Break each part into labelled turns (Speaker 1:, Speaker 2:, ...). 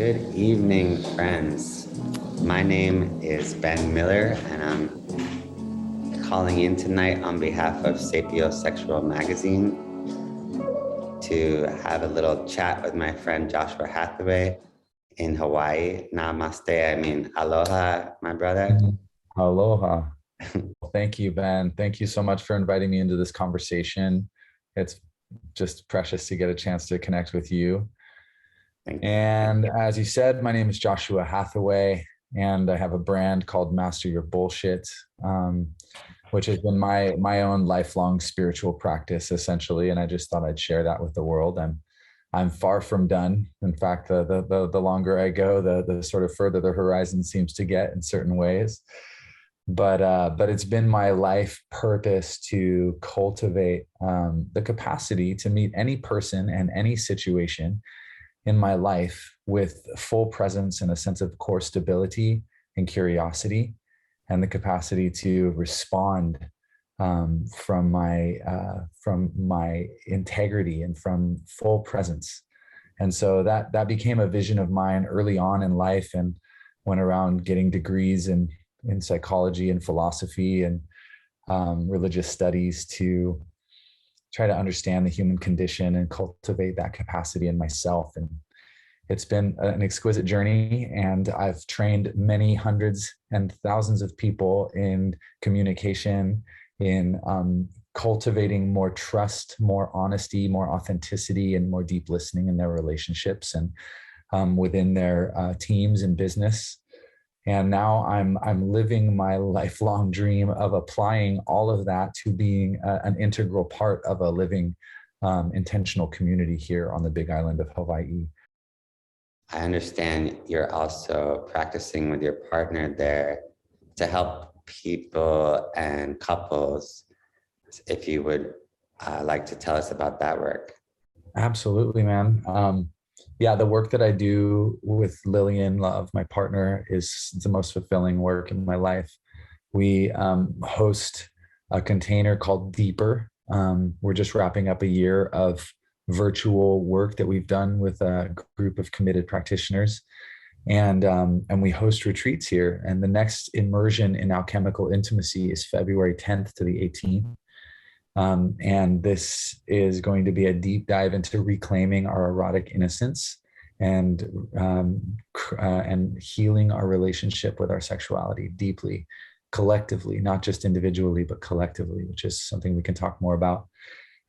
Speaker 1: Good evening, friends. My name is Ben Miller, and I'm calling in tonight on behalf of Sapiosexual Magazine to have a little chat with my friend Joshua Hathaway in Hawaii. Namaste, I mean aloha, my brother.
Speaker 2: Aloha. Thank you, Ben. Thank you so much for inviting me into this conversation. It's just precious to get a chance to connect with you.
Speaker 1: Thank you.
Speaker 2: And as you said, my name is Joshua Hathaway, and I have a brand called Master Your Bullshit, which has been my own lifelong spiritual practice, essentially. And I just thought I'd share that with the world. I'm far from done. In fact, the longer I go, the sort of further the horizon seems to get in certain ways. But it's been my life purpose to cultivate the capacity to meet any person and any situation in my life with full presence and a sense of core stability and curiosity, and the capacity to respond from my integrity and from full presence. And so that became a vision of mine early on in life, and went around getting degrees in psychology and philosophy and religious studies to try to understand the human condition and cultivate that capacity in myself. And it's been an exquisite journey, and I've trained many hundreds and thousands of people in communication, in cultivating more trust, more honesty, more authenticity, and more deep listening in their relationships and within their teams and business. And now I'm living my lifelong dream of applying all of that to being an integral part of a living intentional community here on the Big Island of Hawaii.
Speaker 1: I understand you're also practicing with your partner there to help people and couples. If you would like to tell us about that work.
Speaker 2: Absolutely, man. Yeah, the work that I do with Lillian Love, my partner, is the most fulfilling work in my life. We host a container called Deeper. We're just wrapping up a year of virtual work that we've done with a group of committed practitioners, and we host retreats here. And the next immersion in alchemical intimacy is February 10th to the 18th. And this is going to be a deep dive into reclaiming our erotic innocence and healing our relationship with our sexuality deeply, collectively, not just individually, but collectively, which is something we can talk more about.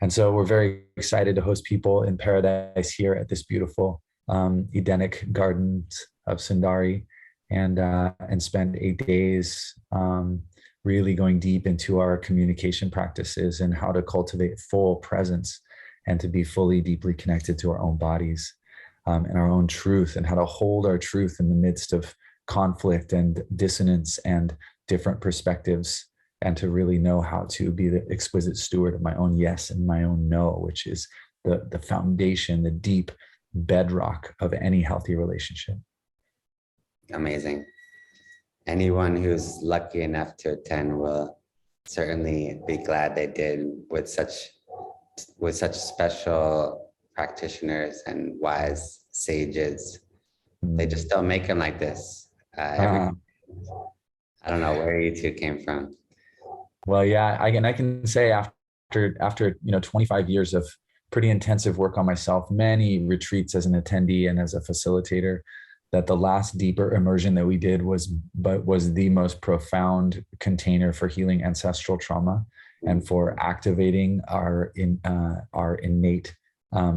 Speaker 2: And so we're very excited to host people in paradise here at this beautiful Edenic gardens of Sundari, and spend 8 days really going deep into our communication practices and how to cultivate full presence and to be fully, deeply connected to our own bodies and our own truth, and how to hold our truth in the midst of conflict and dissonance and different perspectives, and to really know how to be the exquisite steward of my own yes and my own no, which is the foundation, the deep bedrock of any healthy relationship.
Speaker 1: Amazing. Anyone who's lucky enough to attend will certainly be glad they did, with such special practitioners and wise sages. They just don't make them like this. I don't know where you two came from.
Speaker 2: Well, yeah, I can say after 25 years of pretty intensive work on myself, many retreats as an attendee and as a facilitator, that the last deeper immersion that we did was the most profound container for healing ancestral trauma and for activating our innate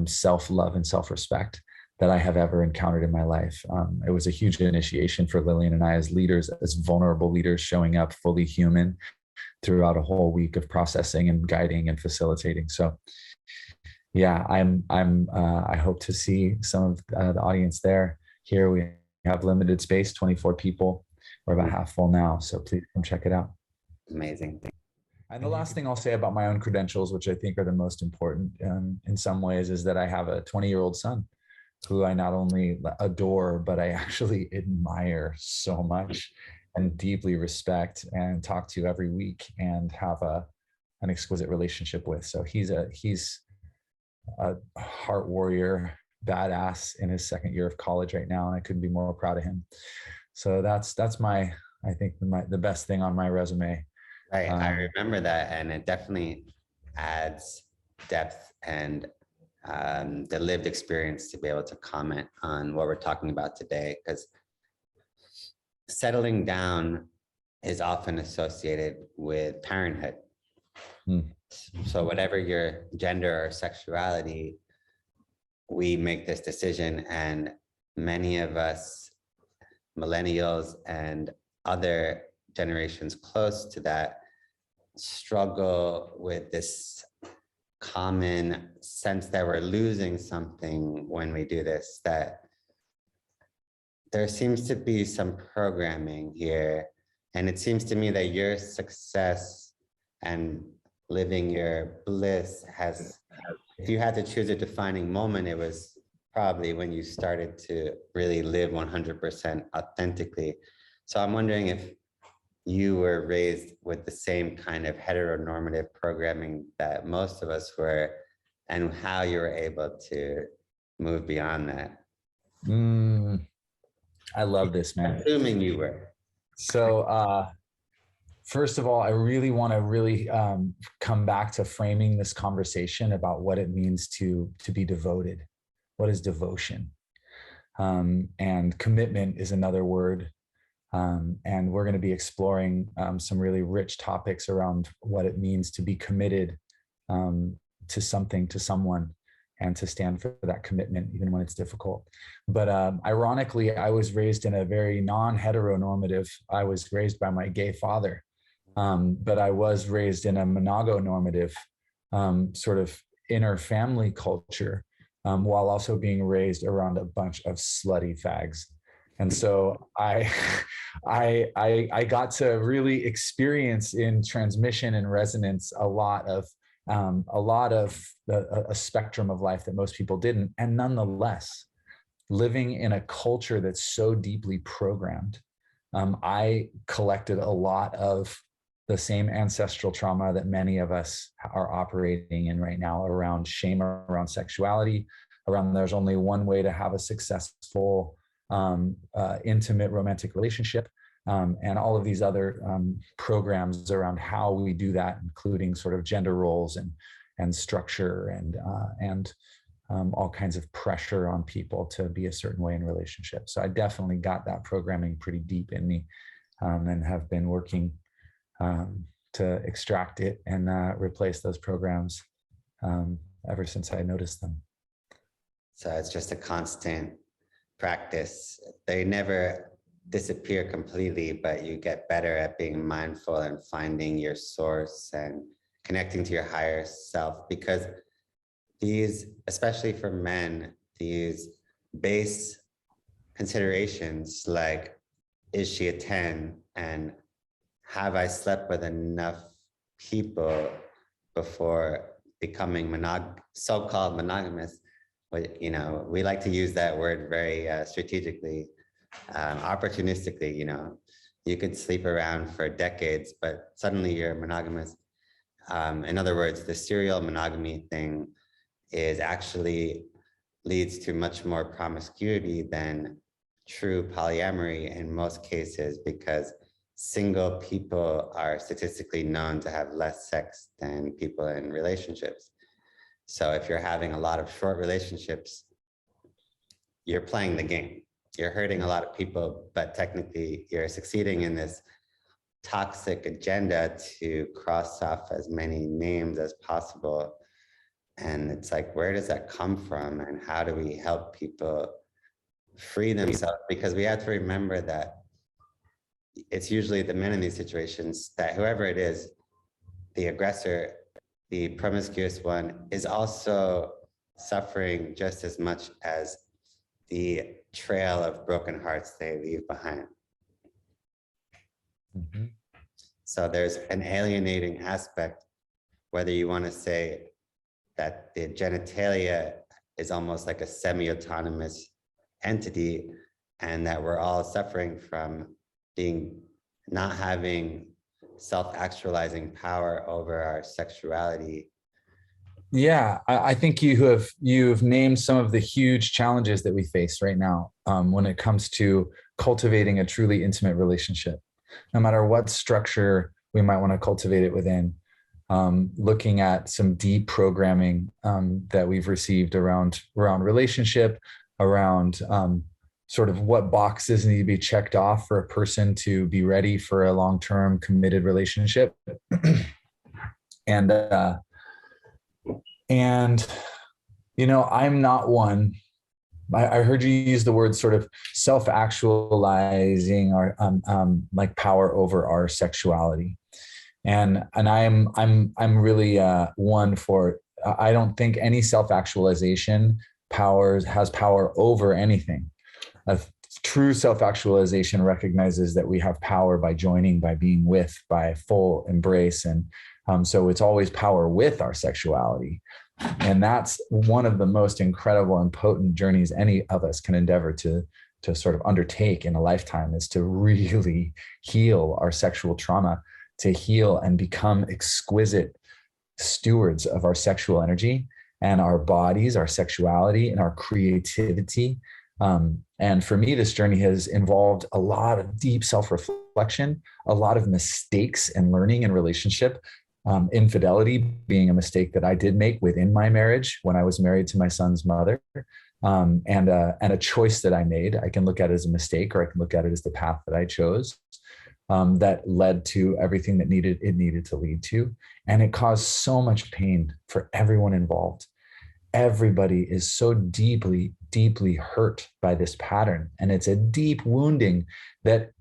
Speaker 2: self-love and self-respect that I have ever encountered in my life. It was a huge initiation for Lillian and I as leaders, as vulnerable leaders, showing up fully human throughout a whole week of processing and guiding and facilitating. So yeah, I hope to see some of the audience there. Here we have limited space, 24 people. We're about half full now, so please come check it out.
Speaker 1: Amazing.
Speaker 2: And the last thing I'll say about my own credentials, which I think are the most important in some ways, is that I have a 20-year-old son who I not only adore, but I actually admire so much and deeply respect and talk to every week and have an exquisite relationship with. So he's a heart warrior, badass in his second year of college right now, and I couldn't be more proud of him. So that's my, I think the best thing on my resume.
Speaker 1: Right. I remember that, and it definitely adds depth and the lived experience to be able to comment on what we're talking about today, because settling down is often associated with parenthood. So whatever your gender or sexuality, we make this decision, and many of us millennials and other generations close to that struggle with this common sense that we're losing something when we do this, that there seems to be some programming here. And it seems to me that your success and living your bliss has, if you had to choose a defining moment, it was probably when you started to really live 100% authentically. So I'm wondering if you were raised with the same kind of heteronormative programming that most of us were, and how you were able to move beyond that.
Speaker 2: I love this, man.
Speaker 1: Assuming you were.
Speaker 2: So first of all, I really want to come back to framing this conversation about what it means to be devoted. What is devotion? And commitment is another word. And we're going to be exploring some really rich topics around what it means to be committed to something, to someone, and to stand for that commitment, even when it's difficult. But ironically, I was raised in a very non-heteronormative, I was raised by my gay father, but I was raised in a monogonormative sort of inner family culture, while also being raised around a bunch of slutty fags. And so I got to really experience in transmission and resonance a lot of a spectrum of life that most people didn't. And nonetheless, living in a culture that's so deeply programmed, I collected a lot of the same ancestral trauma that many of us are operating in right now, around shame, around sexuality, around there's only one way to have a successful intimate romantic relationship, and all of these other programs around how we do that, including sort of gender roles and structure and all kinds of pressure on people to be a certain way in relationships. So I definitely got that programming pretty deep in me, and have been working to extract it and replace those programs ever since I noticed them.
Speaker 1: So it's just a constant practice. They never disappear completely, but you get better at being mindful and finding your source and connecting to your higher self, because these, especially for men, these base considerations like, is she a 10? And have I slept with enough people before becoming so-called monogamous? But, you know, we like to use that word very strategically, opportunistically. You know, you could sleep around for decades, but suddenly you're monogamous. In other words, the serial monogamy thing is actually leads to much more promiscuity than true polyamory in most cases, because single people are statistically known to have less sex than people in relationships. So if you're having a lot of short relationships, you're playing the game. You're hurting a lot of people, but technically you're succeeding in this toxic agenda to cross off as many names as possible. And it's like, where does that come from? And how do we help people free themselves? Because we have to remember that it's usually the men in these situations that whoever it is, the aggressor, the promiscuous one, is also suffering just as much as the trail of broken hearts they leave behind. Mm-hmm. So there's an alienating aspect, whether you want to say that the genitalia is almost like a semi-autonomous entity, and that we're all suffering from not having self-actualizing power over our sexuality,
Speaker 2: Yeah, I think you've named some of the huge challenges that we face right now when it comes to cultivating a truly intimate relationship, no matter what structure we might want to cultivate it within. Looking at some deep programming that we've received around relationship, around sort of what boxes need to be checked off for a person to be ready for a long-term committed relationship, and and I'm not one. I heard you use the word sort of self-actualizing or like power over our sexuality, and I'm really one for. I don't think any self-actualization has power over anything. A true self-actualization recognizes that we have power by joining, by being with, by full embrace, and so it's always power with our sexuality. And that's one of the most incredible and potent journeys any of us can endeavor to sort of undertake in a lifetime, is to really heal our sexual trauma, to heal and become exquisite stewards of our sexual energy and our bodies, our sexuality, and our creativity. And for me, this journey has involved a lot of deep self-reflection, a lot of mistakes and learning in relationship. Infidelity being a mistake that I did make within my marriage when I was married to my son's mother, and a choice that I made. I can look at it as a mistake, or I can look at it as the path that I chose, that led to everything that it needed to lead to. And it caused so much pain for everyone involved. Everybody is so deeply, deeply hurt by this pattern. And it's a deep wounding that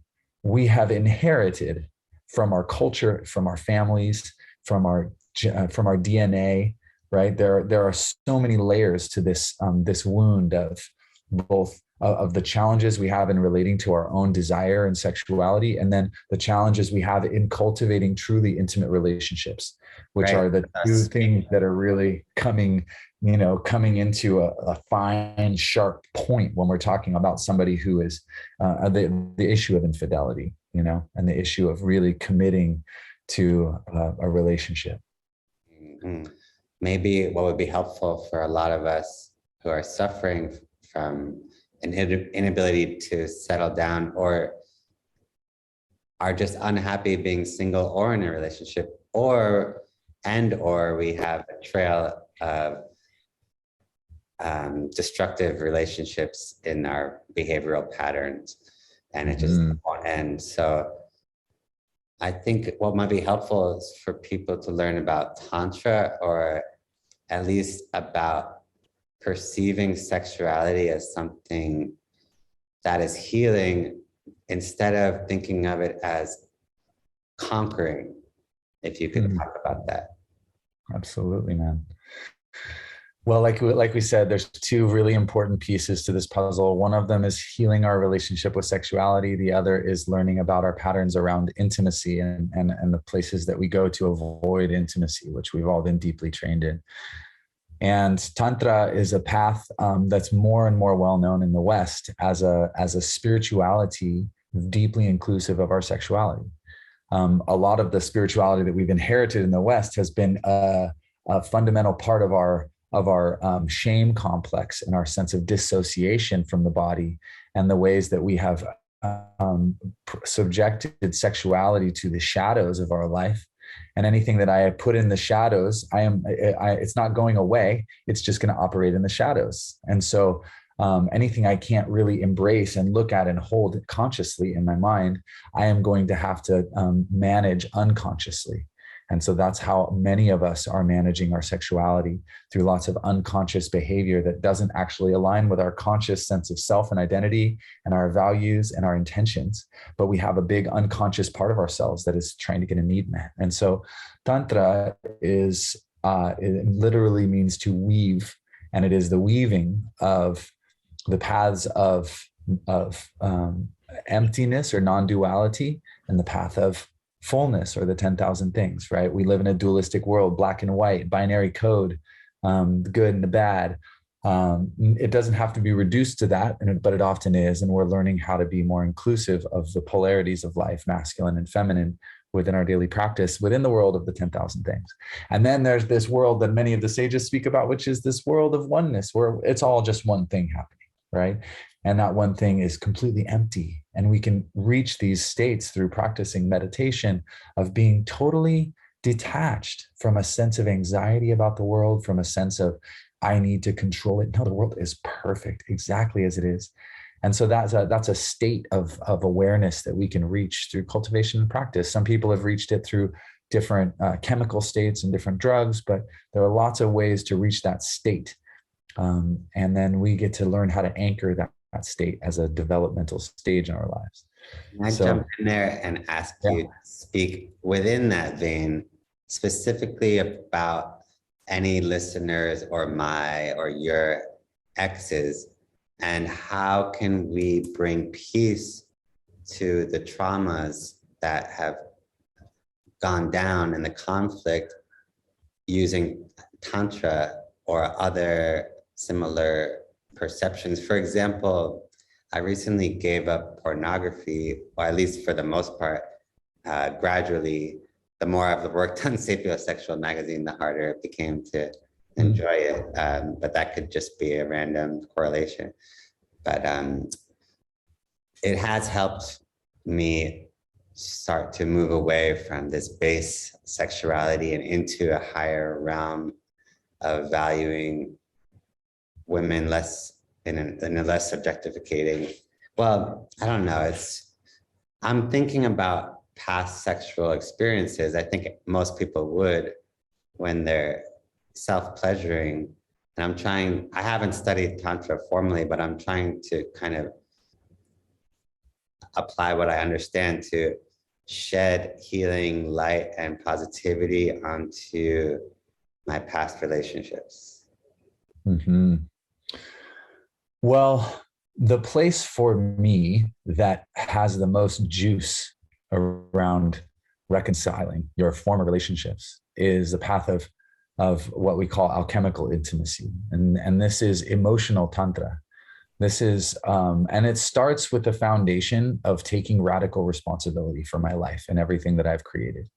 Speaker 2: we have inherited from our culture, from our families, from our DNA, right? There are so many layers to this wound of both of the challenges we have in relating to our own desire and sexuality, and then the challenges we have in cultivating truly intimate relationships, which are the two things that are really coming into a fine, sharp point when we're talking about somebody who is the issue of infidelity, and the issue of really committing to a relationship.
Speaker 1: Mm-hmm. Maybe what would be helpful for a lot of us who are suffering from an inability to settle down, or are just unhappy being single or in a relationship, or we have a trail of destructive relationships in our behavioral patterns, and it just won't end. So I think what might be helpful is for people to learn about Tantra, or at least about perceiving sexuality as something that is healing, instead of thinking of it as conquering. If you could talk about that.
Speaker 2: Absolutely, man. Well, like we said, there's two really important pieces to this puzzle. One of them is healing our relationship with sexuality. The other is learning about our patterns around intimacy and the places that we go to avoid intimacy, which we've all been deeply trained in. And Tantra is a path that's more and more well known in the West as a spirituality deeply inclusive of our sexuality. A lot of the spirituality that we've inherited in the West has been a fundamental part of our shame complex and our sense of dissociation from the body, and the ways that we have subjected sexuality to the shadows of our life. And anything that I put in the shadows, it's not going away. It's just going to operate in the shadows. And so anything I can't really embrace and look at and hold consciously in my mind, I am going to have to manage unconsciously. And so that's how many of us are managing our sexuality, through lots of unconscious behavior that doesn't actually align with our conscious sense of self and identity and our values and our intentions. But we have a big unconscious part of ourselves that is trying to get a need met. And so Tantra it literally means to weave, and it is the weaving of the paths of emptiness or non-duality, and the path of fullness, or the 10,000 things, right? We live in a dualistic world, black and white, binary code, the good and the bad. It doesn't have to be reduced to that, but it often is. And we're learning how to be more inclusive of the polarities of life, masculine and feminine, within our daily practice, within the world of the 10,000 things. And then there's this world that many of the sages speak about, which is this world of oneness, where it's all just one thing happening, right? And that one thing is completely empty. And we can reach these states through practicing meditation of being totally detached from a sense of anxiety about the world, from a sense of, I need to control it. No, the world is perfect exactly as it is. And so that's a state of awareness that we can reach through cultivation and practice. Some people have reached it through different chemical states and different drugs, but there are lots of ways to reach that state. And then we get to learn how to anchor that state as a developmental stage in our lives.
Speaker 1: Can I jump in there and ask you to speak within that vein, specifically about any listeners or your exes, and how can we bring peace to the traumas that have gone down in the conflict using Tantra or other similar perceptions? For example, I recently gave up pornography, or at least for the most part, gradually. The more I've worked on Sapiosexual magazine, the harder it became to enjoy it. But that could just be a random correlation. But it has helped me start to move away from this base sexuality and into a higher realm of valuing women less in a less subjectificating. Well, I don't know. I'm thinking about past sexual experiences. I think most people would when they're self-pleasuring. And I haven't studied Tantra formally, but I'm trying to kind of apply what I understand to shed healing, light, and positivity onto my past relationships.
Speaker 2: Mm-hmm. Well, the place for me that has the most juice around reconciling your former relationships is the path of what we call alchemical intimacy. And this is emotional tantra. This is, and it starts with the foundation of taking radical responsibility for my life and everything that I've created.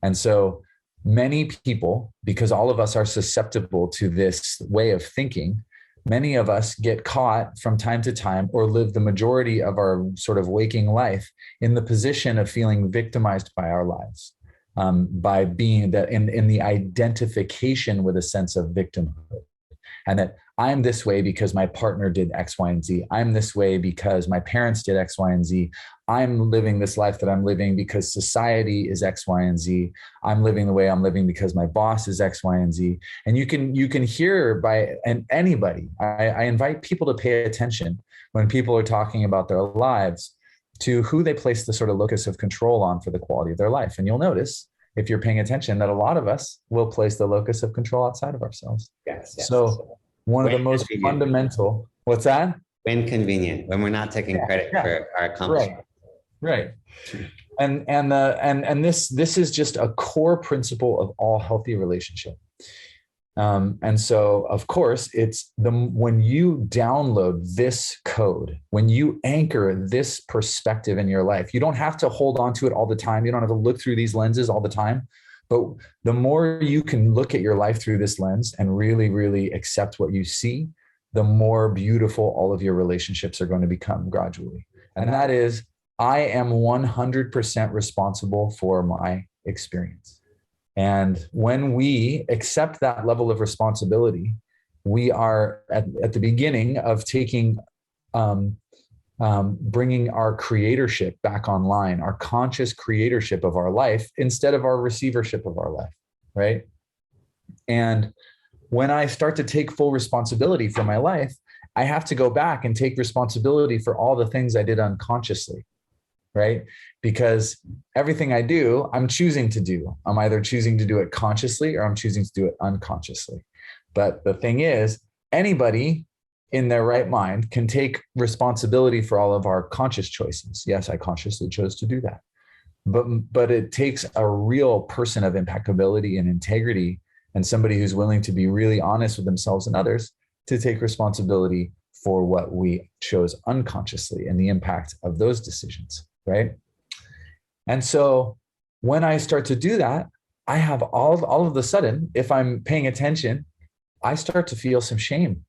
Speaker 2: And so many people, because all of us are susceptible to this way of thinking, many of us get caught from time to time, or live the majority of our sort of waking life in the position of feeling victimized by our lives, by being that in the identification with a sense of victimhood. And that I'm this way because my partner did X, Y, and Z. I'm this way because my parents did X, Y, and Z. I'm living this life that I'm living because society is X, Y, and Z. I'm living the way I'm living because my boss is X, Y, and Z. And you can hear anybody. I invite people to pay attention when people are talking about their lives to who they place the sort of locus of control on for the quality of their life. And you'll notice, if you're paying attention, that a lot of us will place the locus of control outside of ourselves.
Speaker 1: Yes.
Speaker 2: So one of the most fundamental, what's that?
Speaker 1: When convenient, when we're not taking credit for our accomplishment.
Speaker 2: Right. And this is just a core principle of all healthy relationship. And so, of course, it's when you download this code, when you anchor this perspective in your life, you don't have to hold on to it all the time. You don't have to look through these lenses all the time. But the more you can look at your life through this lens and really, really accept what you see, the more beautiful all of your relationships are going to become gradually. And that is, I am 100% responsible for my experience. And when we accept that level of responsibility, we are at the beginning of taking, bringing our creatorship back online, our conscious creatorship of our life instead of our receivership of our life, right? And when I start to take full responsibility for my life, I have to go back and take responsibility for all the things I did unconsciously, right? Because everything I do, I'm choosing to do. I'm either choosing to do it consciously or I'm choosing to do it unconsciously. But the thing is, anybody in their right mind can take responsibility for all of our conscious choices. Yes, I consciously chose to do that. But it takes a real person of impeccability and integrity and somebody who's willing to be really honest with themselves and others to take responsibility for what we chose unconsciously and the impact of those decisions, right? And so when I start to do that, I have all of the sudden, if I'm paying attention, I start to feel some shame.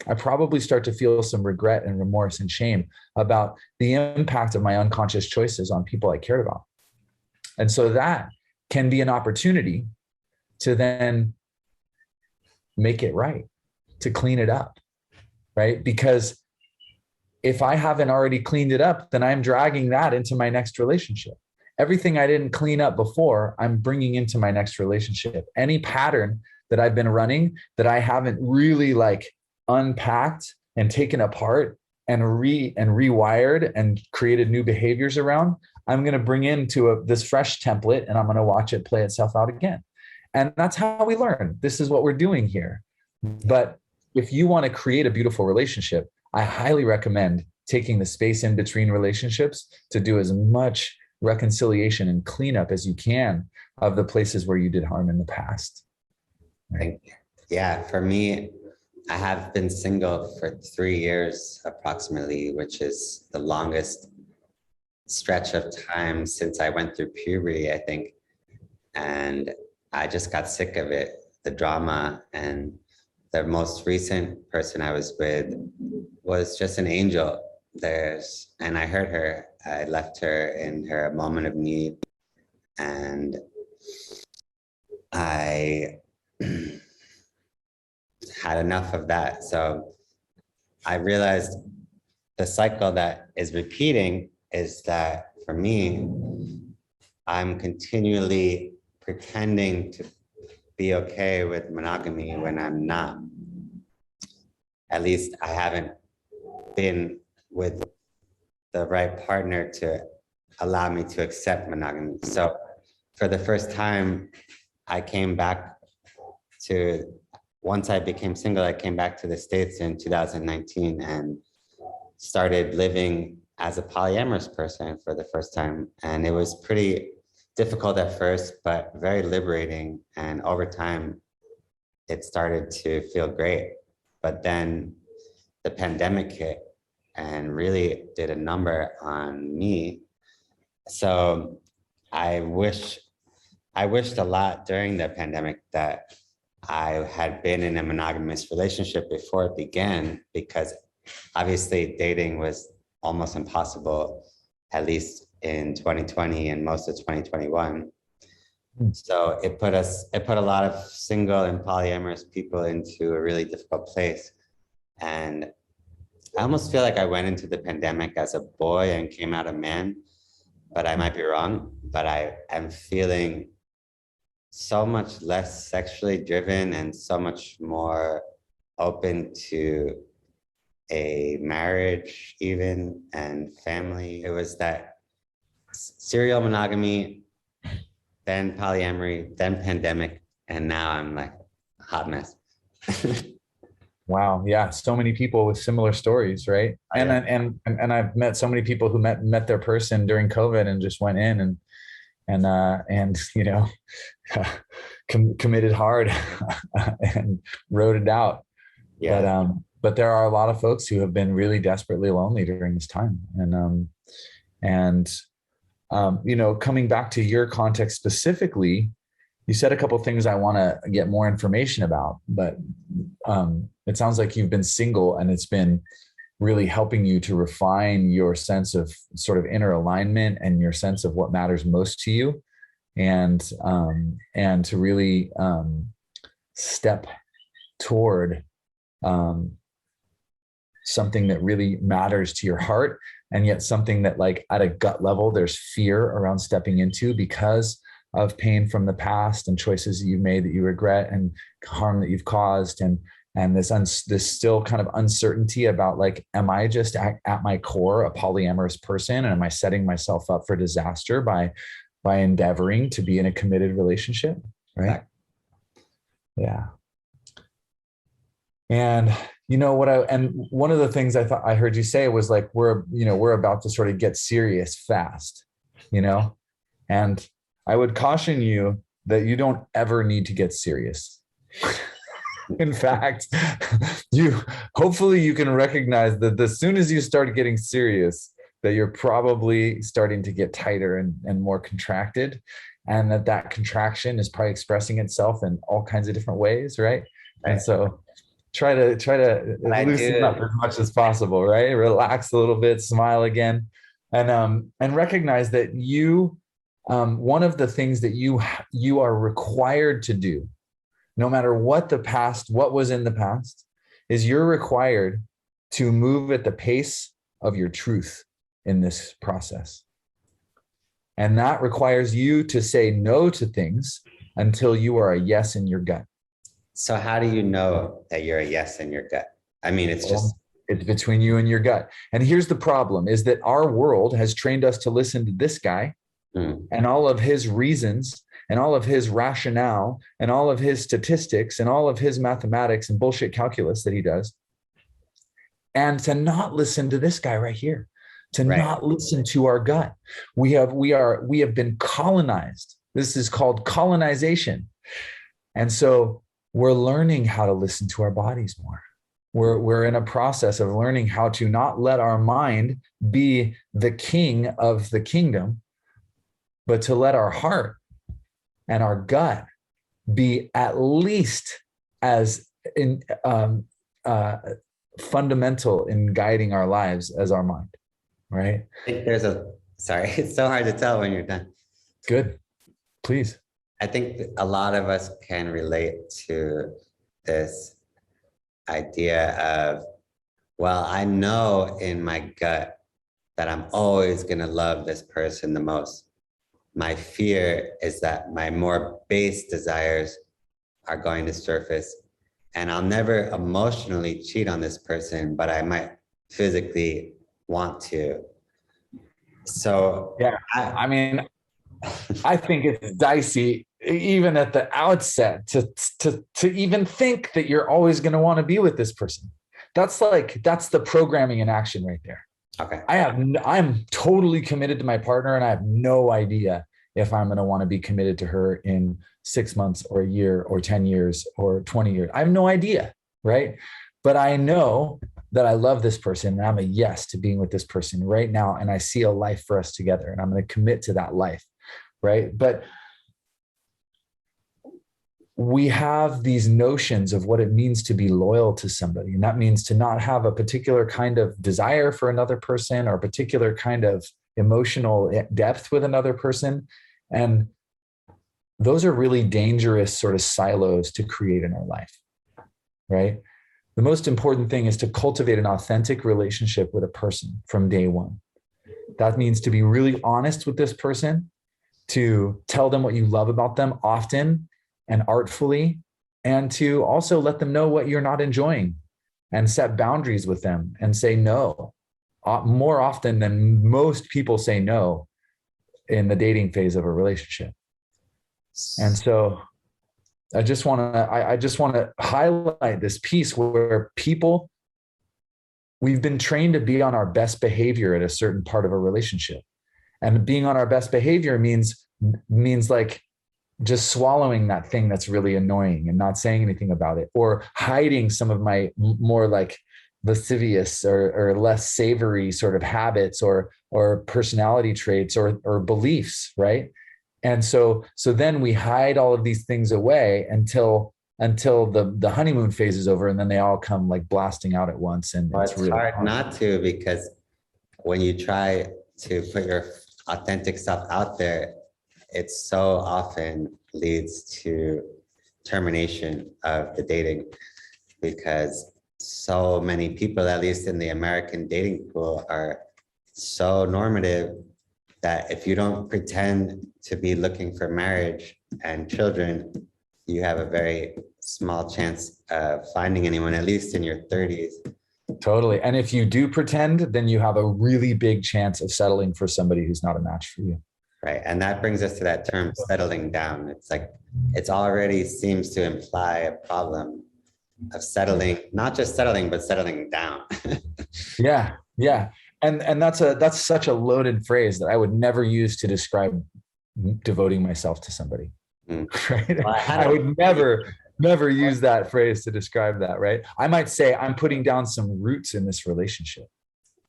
Speaker 2: I probably start to feel some regret and remorse and shame about the impact of my unconscious choices on people I cared about. And so that can be an opportunity to then make it right, to clean it up, right? Because if I haven't already cleaned it up, then I'm dragging that into my next relationship. Everything I didn't clean up before, I'm bringing into my next relationship. Any pattern that I've been running that I haven't really like unpacked and taken apart and rewired and created new behaviors around, I'm going to bring into this fresh template, and I'm going to watch it play itself out again. And that's how we learn. This is what we're doing here. But if you want to create a beautiful relationship, I highly recommend taking the space in between relationships to do as much reconciliation and cleanup as you can of the places where you did harm in the past. Right?
Speaker 1: Yeah, for me, I have been single for 3 years approximately, which is the longest stretch of time since I went through puberty, I think. And I just got sick of it, the drama. And the most recent person I was with was just an angel. And I hurt her. I left her in her moment of need. And I had enough of that. So I realized the cycle that is repeating is that for me, I'm continually pretending to be okay with monogamy when I'm not. At least I haven't been with the right partner to allow me to accept monogamy. So for the first time, I came back to, once I became single, I came back to the States in 2019 and started living as a polyamorous person for the first time. And it was pretty difficult at first, but very liberating. And over time, it started to feel great. But then the pandemic hit and really did a number on me. So I wished a lot during the pandemic that I had been in a monogamous relationship before it began, because obviously dating was almost impossible, at least in 2020 and most of 2021. So it put a lot of single and polyamorous people into a really difficult place. And I almost feel like I went into the pandemic as a boy and came out a man, but I might be wrong. But I am feeling so much less sexually driven and so much more open to a marriage even and family. It was that serial monogamy, then polyamory, then pandemic, and now I'm like a hot mess.
Speaker 2: Wow. Yeah. So many people with similar stories, right? And I've met so many people who met their person during COVID and just went in and you know, committed hard and wrote it out.
Speaker 1: Yeah.
Speaker 2: But there are a lot of folks who have been really desperately lonely during this time. And you know, coming back to your context specifically, you said a couple of things I want to get more information about, but it sounds like you've been single and it's been really helping you to refine your sense of sort of inner alignment and your sense of what matters most to you, and to really step toward something that really matters to your heart, and yet something that, like, at a gut level, there's fear around stepping into because of pain from the past and choices that you've made that you regret and harm that you've caused, and this still kind of uncertainty about, like, am I just at my core a polyamorous person, and am I setting myself up for disaster by endeavoring to be in a committed relationship, right? Yeah. And you know what, one of the things I thought I heard you say was, like, we're about to sort of get serious fast, you know, and I would caution you that you don't ever need to get serious. In fact, hopefully you can recognize that as soon as you start getting serious, that you're probably starting to get tighter and more contracted. and that contraction is probably expressing itself in all kinds of different ways, right?
Speaker 1: Right.
Speaker 2: And so try to loosen up as much as possible, right? Relax a little bit, smile again, and recognize that one of the things that you are required to do, no matter what was in the past, is you're required to move at the pace of your truth in this process. And that requires you to say no to things until you are a yes in your gut.
Speaker 1: So how do you know that you're a yes in your gut? I mean, it's
Speaker 2: between you and your gut. And here's the problem, is that our world has trained us to listen to this guy and all of his reasons and all of his rationale and all of his statistics and all of his mathematics and bullshit calculus that he does. And to not listen to this guy right here, to not listen to our gut. We have been colonized. This is called colonization. And so we're learning how to listen to our bodies more. We're in a process of learning how to not let our mind be the king of the kingdom, but to let our heart and our gut be at least as fundamental in guiding our lives as our mind, right?
Speaker 1: I think sorry, it's so hard to tell when you're done.
Speaker 2: Good, please.
Speaker 1: I think a lot of us can relate to this idea of, well, I know in my gut that I'm always going to love this person the most. My fear is that my more base desires are going to surface, and I'll never emotionally cheat on this person, but I might physically want to. So
Speaker 2: yeah, I mean, I think it's dicey even at the outset to even think that you're always going to want to be with this person. That's the programming in action right there.
Speaker 1: Okay.
Speaker 2: I'm totally committed to my partner, and I have no idea if I'm going to want to be committed to her in 6 months or a year or 10 years or 20 years. I have no idea, right? But I know that I love this person, and I'm a yes to being with this person right now, and I see a life for us together, and I'm going to commit to that life, right? But we have these notions of what it means to be loyal to somebody. And that means to not have a particular kind of desire for another person or a particular kind of emotional depth with another person. And those are really dangerous sort of silos to create in our life, right? The most important thing is to cultivate an authentic relationship with a person from day one. That means to be really honest with this person, to tell them what you love about them often and artfully, and to also let them know what you're not enjoying and set boundaries with them and say no. More often than most people say no in the dating phase of a relationship. And so I just want to highlight this piece where we've been trained to be on our best behavior at a certain part of a relationship. And being on our best behavior means like just swallowing that thing that's really annoying and not saying anything about it, or hiding some of my more like lascivious or less savory sort of habits or personality traits or beliefs, right? And so then we hide all of these things away until the honeymoon phase is over, and then they all come like blasting out at once. And
Speaker 1: it's really hard not to, because when you try to put your authentic stuff out there, it so often leads to termination of the dating, because so many people, at least in the American dating pool, are so normative that if you don't pretend to be looking for marriage and children, you have a very small chance of finding anyone, at least in your 30s.
Speaker 2: Totally. And if you do pretend, then you have a really big chance of settling for somebody who's not a match for you.
Speaker 1: Right. And that brings us to that term, settling down. It's like, it's already seems to imply a problem of settling, not just settling, but settling down.
Speaker 2: Yeah. Yeah. And that's such a loaded phrase that I would never use to describe devoting myself to somebody. Right. Well, I would never use that phrase to describe that. Right. I might say I'm putting down some roots in this relationship.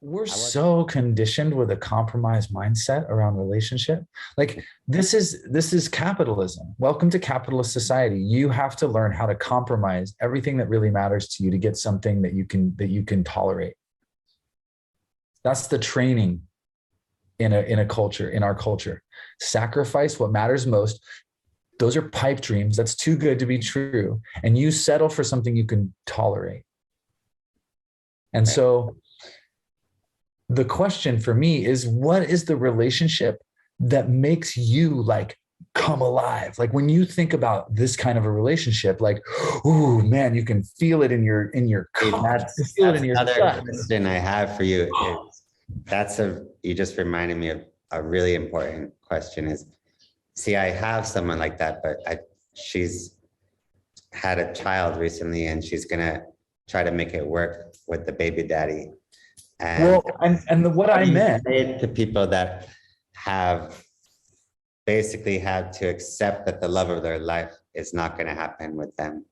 Speaker 2: we're so conditioned with a compromised mindset around relationship. Like this is capitalism. Welcome to capitalist society. You have to learn how to compromise everything that really matters to you to get something that you can tolerate. That's the training in a culture, in our culture. Sacrifice what matters most. Those are pipe dreams. That's too good to be true. And you settle for something you can tolerate. And so the question for me is, what is the relationship that makes you like come alive? Like when you think about this kind of a relationship, like, oh man, you can feel it in your
Speaker 1: That's another question I have for you. You just reminded me of a really important question is, see, I have someone like that, but she's had a child recently and she's gonna try to make it work with the baby daddy. And
Speaker 2: what I meant
Speaker 1: to people that have basically had to accept that the love of their life is not going to happen with them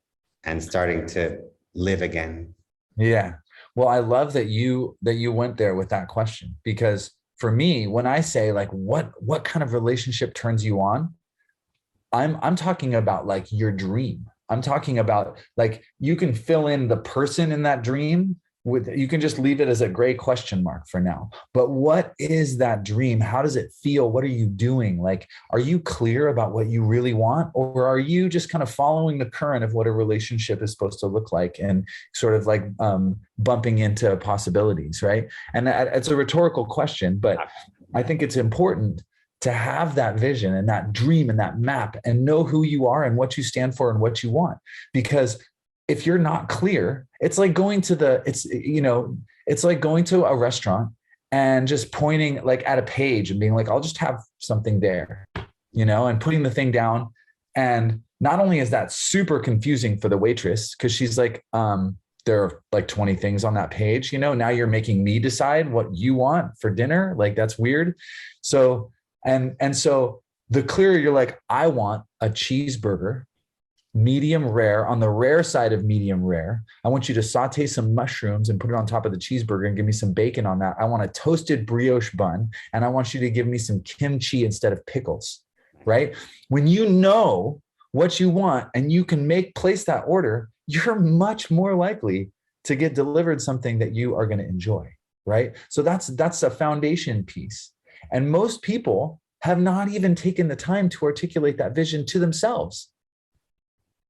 Speaker 1: and starting to live again.
Speaker 2: Yeah. Well, I love that you went there with that question, because for me, when I say like what kind of relationship turns you on, I'm talking about like your dream. I'm talking about like you can fill in the person in that dream with, you can just leave it as a gray question mark for now. But what is that dream? How does it feel? What are you doing? Like, are you clear about what you really want? Or are you just kind of following the current of what a relationship is supposed to look like and sort of like bumping into possibilities, right? And it's a rhetorical question, but I think it's important to have that vision and that dream and that map and know who you are and what you stand for and what you want. Because if you're not clear, it's like going to it's like going to a restaurant and just pointing like at a page and being like, I'll just have something there, and putting the thing down. And not only is that super confusing for the waitress, because she's like, there are like 20 things on that page, now you're making me decide what you want for dinner. Like that's weird. So, and so the clearer you're like, I want a cheeseburger, medium rare, on the rare side of medium rare. I want you to saute some mushrooms and put it on top of the cheeseburger and give me some bacon on that. I want a toasted brioche bun, and I want you to give me some kimchi instead of pickles, right? When you know what you want and you can place that order, you're much more likely to get delivered something that you are going to enjoy, right? So that's a foundation piece. And most people have not even taken the time to articulate that vision to themselves.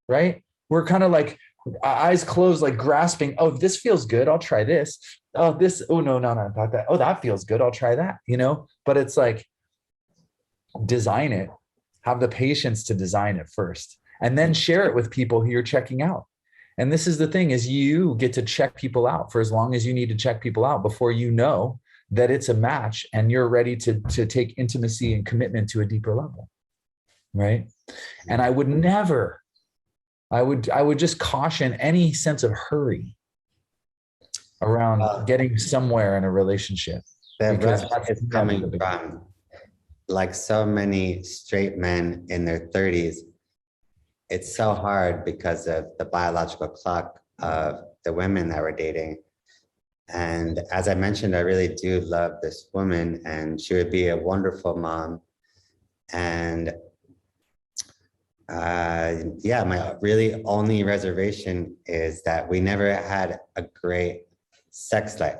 Speaker 2: Right? We're kind of like eyes closed, like grasping, oh, this feels good, I'll try this. Oh, no, about that. Oh, that feels good, I'll try that, But it's like, design it, have the patience to design it first, and then share it with people who you're checking out. And this is the thing, is you get to check people out for as long as you need to check people out before you know that it's a match and you're ready to take intimacy and commitment to a deeper level. Right? And I would just caution any sense of hurry around getting somewhere in a relationship.
Speaker 1: Because it's coming from, like so many straight men in their 30s, it's so hard because of the biological clock of the women that we're dating. And as I mentioned, I really do love this woman and she would be a wonderful mom. And my really only reservation is that we never had a great sex life,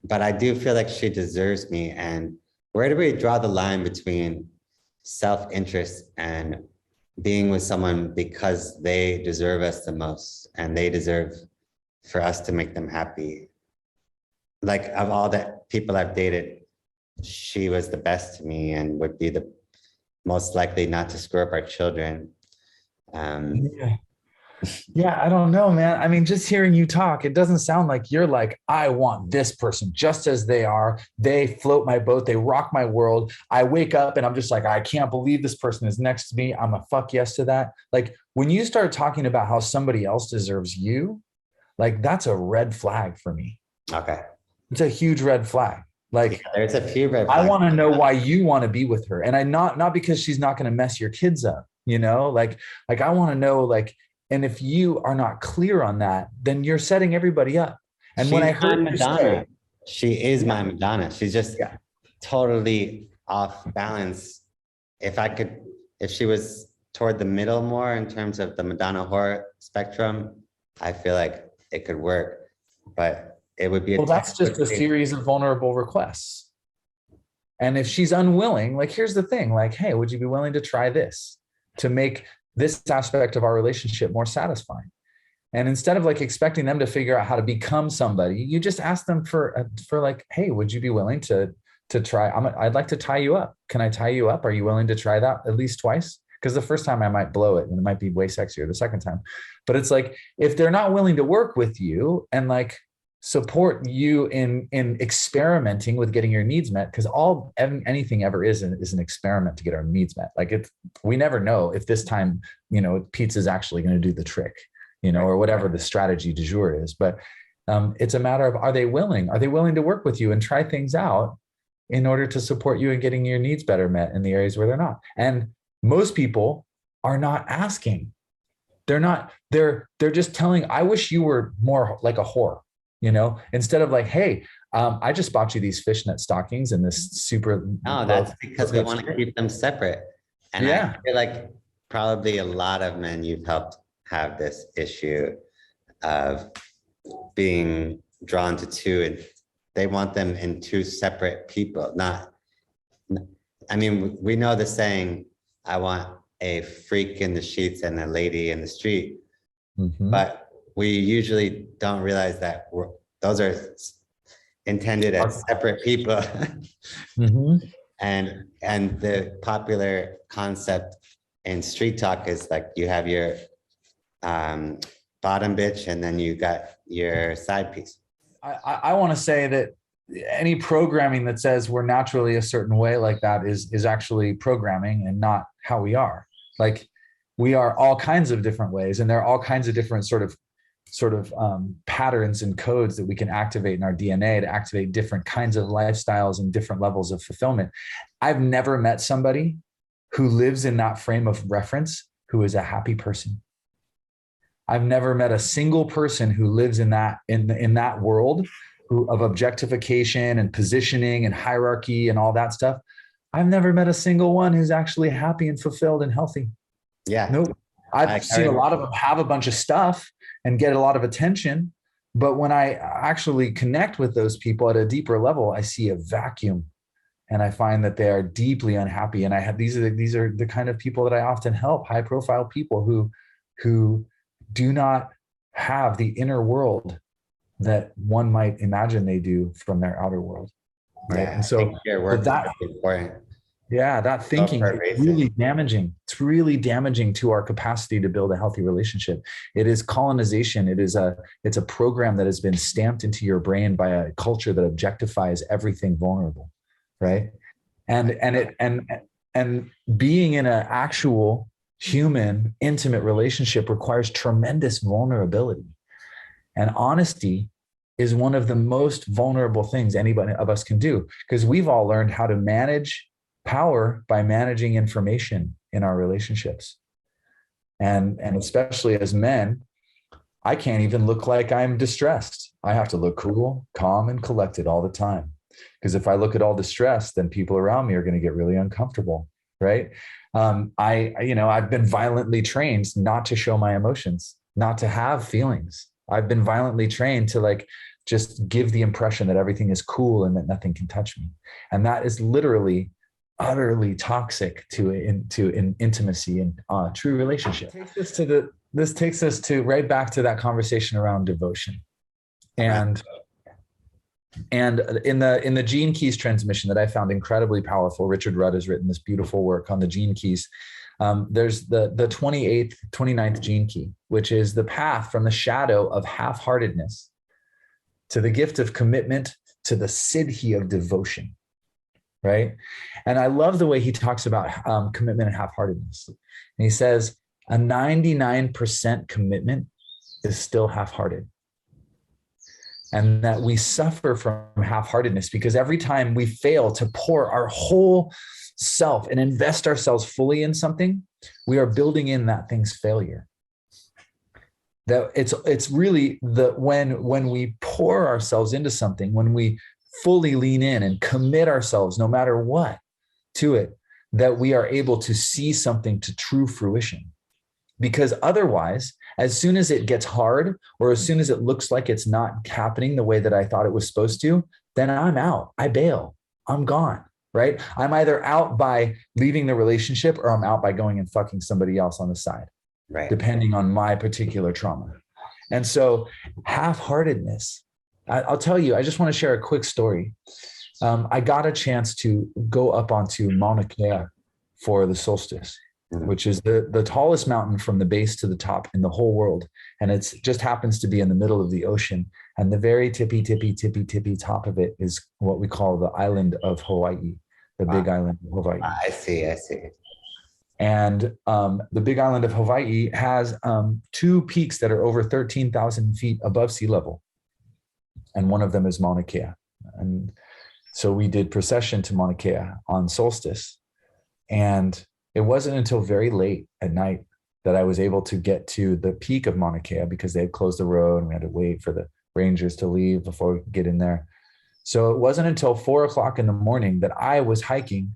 Speaker 1: but I do feel like she deserves me. And where do we draw the line between self-interest and being with someone because they deserve us the most and they deserve for us to make them happy? Like, of all the people I've dated, she was the best to me and would be the most likely not to screw up our children.
Speaker 2: Yeah, I don't know, man. I mean, just hearing you talk, it doesn't sound like you're like, I want this person just as they are. They float my boat. They rock my world. I wake up and I'm just like, I can't believe this person is next to me. I'm a fuck yes to that. Like, when you start talking about how somebody else deserves you, like, that's a red flag for me.
Speaker 1: Okay.
Speaker 2: It's a huge red flag. Like,
Speaker 1: there's a few red flags.
Speaker 2: I want to know why you want to be with her. And not because she's not going to mess your kids up, like I want to know, like, and if you are not clear on that, then you're setting everybody up. And when I heard
Speaker 1: Madonna, she is my Madonna. She's just
Speaker 2: Yeah.
Speaker 1: totally off balance. If she was toward the middle more in terms of the Madonna whore spectrum, I feel like it could work. But it would be
Speaker 2: Well, that's just a series of vulnerable requests. And if she's unwilling, like, here's the thing, like, hey, would you be willing to try this to make this aspect of our relationship more satisfying? And instead of like expecting them to figure out how to become somebody, you just ask them for like, hey, would you be willing to try? I'd like to tie you up. Can I tie you up? Are you willing to try that at least twice? Because the first time I might blow it and it might be way sexier the second time. But it's like, if they're not willing to work with you and like support you in experimenting with getting your needs met, because anything ever is an experiment to get our needs met. Like we never know if this time, pizza is actually going to do the trick, or whatever the strategy du jour is. But it's a matter of, are they willing to work with you and try things out in order to support you in getting your needs better met in the areas where they're not. And most people are not asking. They're just telling, I wish you were more like a whore, instead of like, hey, I just bought you these fishnet stockings and this super.
Speaker 1: No, that's because we want to keep them separate. And I feel like probably a lot of men you've helped have this issue of being drawn to two, and they want them in two separate people. We know the saying, I want a freak in the sheets and a lady in the street. Mm-hmm. But we usually don't realize that those are intended as separate people. Mm-hmm. And the popular concept in street talk is like, you have your bottom bitch and then you got your side piece.
Speaker 2: I want to say that any programming that says we're naturally a certain way like that is actually programming and not how we are. Like, we are all kinds of different ways, and there are all kinds of different sort of patterns and codes that we can activate in our DNA to activate different kinds of lifestyles and different levels of fulfillment. I've never met somebody who lives in that frame of reference who is a happy person. I've never met a single person who lives in that world of objectification and positioning and hierarchy and all that stuff. I've never met a single one who's actually happy and fulfilled and healthy.
Speaker 1: Yeah.
Speaker 2: Nope. I've seen a lot of them have a bunch of stuff and get a lot of attention. But when I actually connect with those people at a deeper level, I see a vacuum, and I find that they are deeply unhappy. And these are the kind of people that I often help, high profile people who do not have the inner world that one might imagine they do from their outer world. Right.
Speaker 1: Yeah,
Speaker 2: and so
Speaker 1: that important.
Speaker 2: Yeah, that thinking is really damaging. It's really damaging to our capacity to build a healthy relationship. It is colonization. It's a program that has been stamped into your brain by a culture that objectifies everything vulnerable, right? And being in an actual human intimate relationship requires tremendous vulnerability. And honesty is one of the most vulnerable things anybody of us can do, because we've all learned how to manage power by managing information in our relationships. And especially as men, I can't even look like I'm distressed. I have to look cool, calm, and collected all the time. Because if I look at all distressed, then people around me are going to get really uncomfortable, right? I've been violently trained not to show my emotions, not to have feelings. I've been violently trained to just give the impression that everything is cool and that nothing can touch me. And that is literally utterly toxic to an intimacy and true relationship. This takes us to right back to that conversation around devotion. And in the gene keys transmission that I found incredibly powerful, Richard Rudd has written this beautiful work on the gene keys. There's the 29th gene key, which is the path from the shadow of half-heartedness to the gift of commitment to the siddhi of devotion, right? And I love the way he talks about commitment and half-heartedness. And he says a 99% commitment is still half-hearted. And that we suffer from half-heartedness because every time we fail to pour our whole self and invest ourselves fully in something, we are building in that thing's failure. That it's really when we pour ourselves into something, when we fully lean in and commit ourselves no matter what to it, that we are able to see something to true fruition. Because otherwise, as soon as it gets hard, or as soon as it looks like it's not happening the way that I thought it was supposed to, then I'm out. I bail. I'm gone, right? I'm either out by leaving the relationship, or I'm out by going and fucking somebody else on the side,
Speaker 1: Right.
Speaker 2: depending on my particular trauma. And so half-heartedness, I'll tell you, I just want to share a quick story. I got a chance to go up onto Mauna Kea for the solstice, which is the tallest mountain from the base to the top in the whole world. And it just happens to be in the middle of the ocean. And the very tippy top of it is what we call the island of Hawaii, the big island of Hawaii.
Speaker 1: I see.
Speaker 2: And the big island of Hawaii has two peaks that are over 13,000 feet above sea level. And one of them is Mauna Kea. And so we did procession to Mauna Kea on solstice. And it wasn't until very late at night that I was able to get to the peak of Mauna Kea, because they had closed the road and we had to wait for the rangers to leave before we could get in there. So it wasn't until 4 o'clock in the morning that I was hiking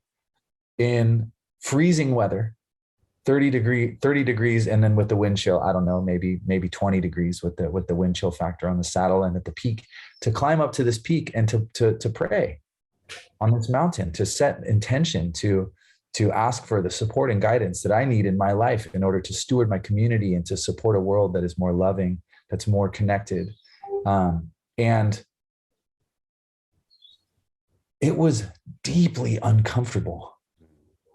Speaker 2: in freezing weather, 30 degrees. And then with the wind chill, I don't know, maybe 20 degrees with the wind chill factor on the saddle and at the peak, to climb up to this peak and to pray on this mountain, to set intention, to ask for the support and guidance that I need in my life in order to steward my community and to support a world that is more loving, that's more connected. And it was deeply uncomfortable.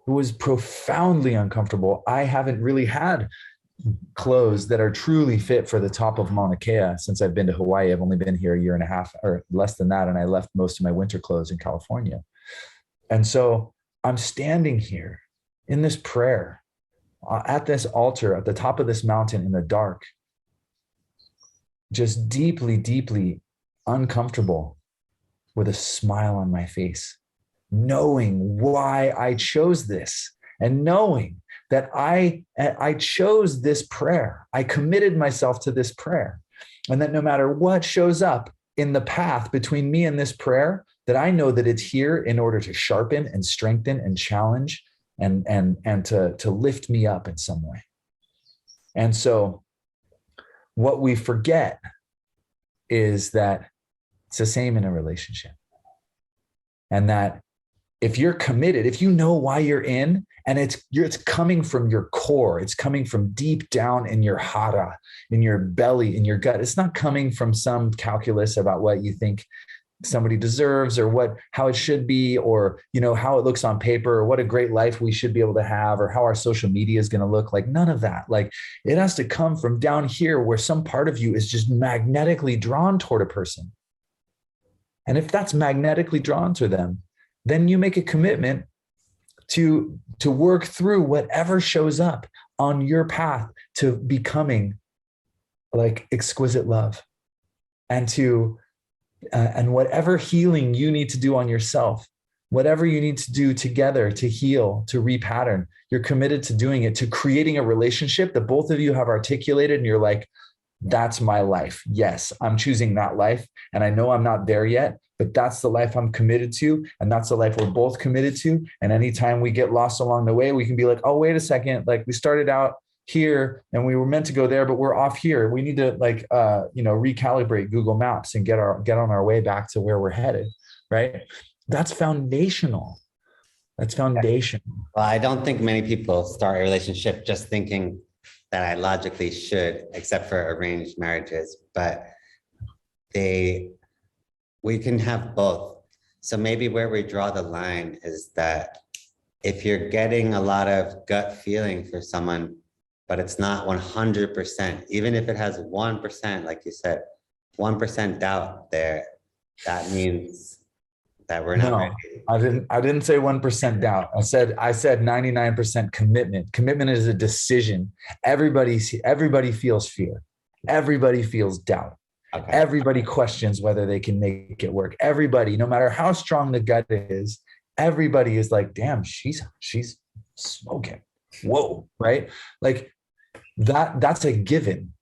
Speaker 2: It was profoundly uncomfortable. I haven't really had clothes that are truly fit for the top of Mauna Kea since I've been to Hawaii. I've only been here a year and a half or less than that. And I left most of my winter clothes in California. And so I'm standing here in this prayer at this altar at the top of this mountain in the dark, just deeply uncomfortable, with a smile on my face, knowing why I chose this, and knowing that I chose this prayer. I committed myself to this prayer, and that no matter what shows up in the path between me and this prayer, that I know that it's here in order to sharpen and strengthen and challenge and to lift me up in some way. And so what we forget is that it's the same in a relationship. And that if you're committed, if you know why you're in, and it's coming from your core, it's coming from deep down in your hara, in your belly, in your gut. It's not coming from some calculus about what you think somebody deserves, or how it should be, or how it looks on paper, or what a great life we should be able to have, or how our social media is going to look. Like, none of that. Like, it has to come from down here, where some part of you is just magnetically drawn toward a person. And if that's magnetically drawn to them, then you make a commitment to work through whatever shows up on your path to becoming like exquisite love, and whatever healing you need to do on yourself, whatever you need to do together to heal, to repattern, you're committed to doing it, to creating a relationship that both of you have articulated. And you're like, that's my life. Yes, I'm choosing that life. And I know I'm not there yet, but that's the life I'm committed to. And that's the life we're both committed to. And anytime we get lost along the way, we can be like, oh, wait a second. Like, we started out here and we were meant to go there, but we're off here. We need to recalibrate Google Maps and get on our way back to where we're headed. Right. That's foundational. That's foundational.
Speaker 1: Well, I don't think many people start a relationship just thinking that I logically should, except for arranged marriages, but we can have both. So maybe where we draw the line is that if you're getting a lot of gut feeling for someone, but it's not 100%, even if it has 1%, like you said, 1% doubt there, that means that we're not ready.
Speaker 2: I didn't say 1% doubt. I said 99% commitment. Commitment is a decision. Everybody feels fear. Everybody feels doubt. Okay. Everybody questions whether they can make it work. Everybody, no matter how strong the gut is, everybody is like, damn, she's smoking. Whoa, right? Like that's a given.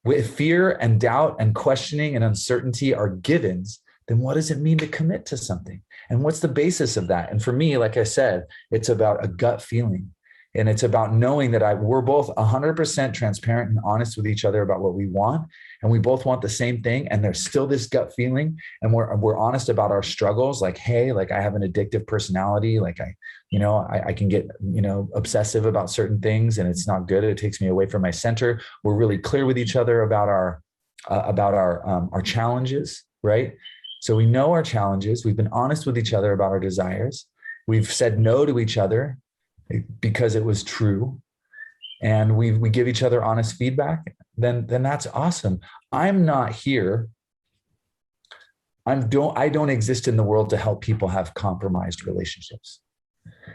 Speaker 2: With fear and doubt and questioning and uncertainty are givens, then what does it mean to commit to something? And what's the basis of that? And for me, like I said, it's about a gut feeling. And it's about knowing that we're both 100% transparent and honest with each other about what we want. And we both want the same thing. And there's still this gut feeling. And we're honest about our struggles. Like, hey, like I have an addictive personality. Like I can get, obsessive about certain things and it's not good. It takes me away from my center. We're really clear with each other about our challenges, right? So we know our challenges. We've been honest with each other about our desires. We've said no to each other because it was true, and we give each other honest feedback, then that's awesome. I'm not here. I don't exist in the world to help people have compromised relationships.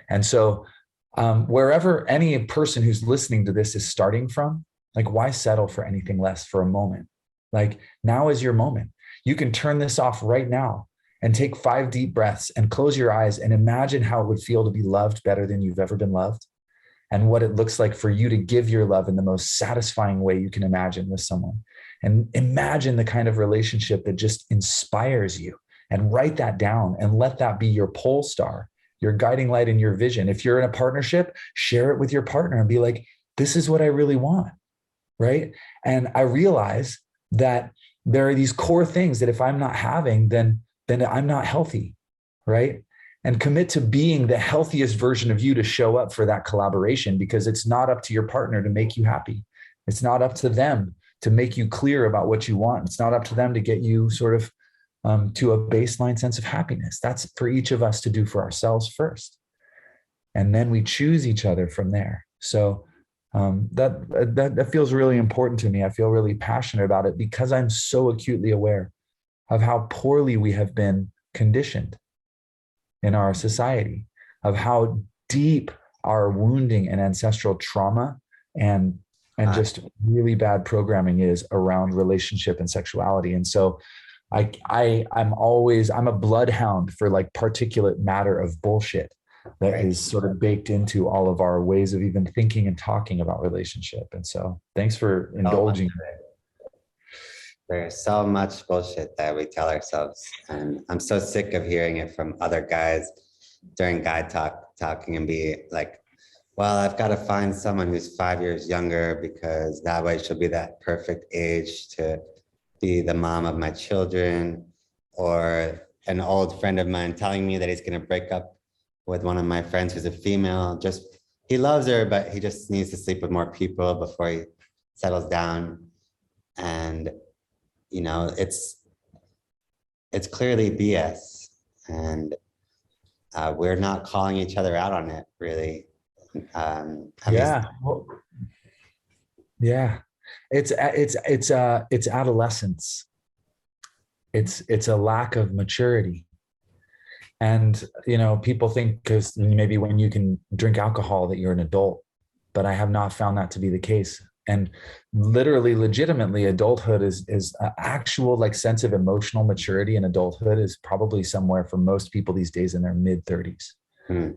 Speaker 2: And so wherever any person who's listening to this is starting from, like, why settle for anything less for a moment? Like, now is your moment. You can turn this off right now and take 5 deep breaths and close your eyes and imagine how it would feel to be loved better than you've ever been loved, and what it looks like for you to give your love in the most satisfying way you can imagine with someone. And imagine the kind of relationship that just inspires you, and write that down and let that be your pole star, your guiding light and your vision. If you're in a partnership, share it with your partner and be like, this is what I really want, right? And I realize that there are these core things that if I'm not having, then I'm not healthy, right? And commit to being the healthiest version of you to show up for that collaboration, because it's not up to your partner to make you happy. It's not up to them to make you clear about what you want. It's not up to them to get you sort of to a baseline sense of happiness. That's for each of us to do for ourselves first. And then we choose each other from there. So that feels really important to me. I feel really passionate about it because I'm so acutely aware of how poorly we have been conditioned in our society, of how deep our wounding and ancestral trauma and just really bad programming is around relationship and sexuality. And so I'm a bloodhound for like particulate matter of bullshit that is sort of baked into all of our ways of even thinking and talking about relationship. And so thanks for indulging.
Speaker 1: There's so much bullshit that we tell ourselves. And I'm so sick of hearing it from other guys during guy talking and be like, well, I've got to find someone who's 5 years younger because that way she'll be that perfect age to be the mom of my children. Or an old friend of mine telling me that he's going to break up with one of my friends who's a female. He loves her, but he just needs to sleep with more people before he settles down. And it's clearly BS, and we're not calling each other out on it, really.
Speaker 2: It's adolescence. It's a lack of maturity. And people think because maybe when you can drink alcohol that you're an adult, but I have not found that to be the case. And literally, legitimately, adulthood is actual like sense of emotional maturity in adulthood is probably somewhere for most people these days in their mid-30s.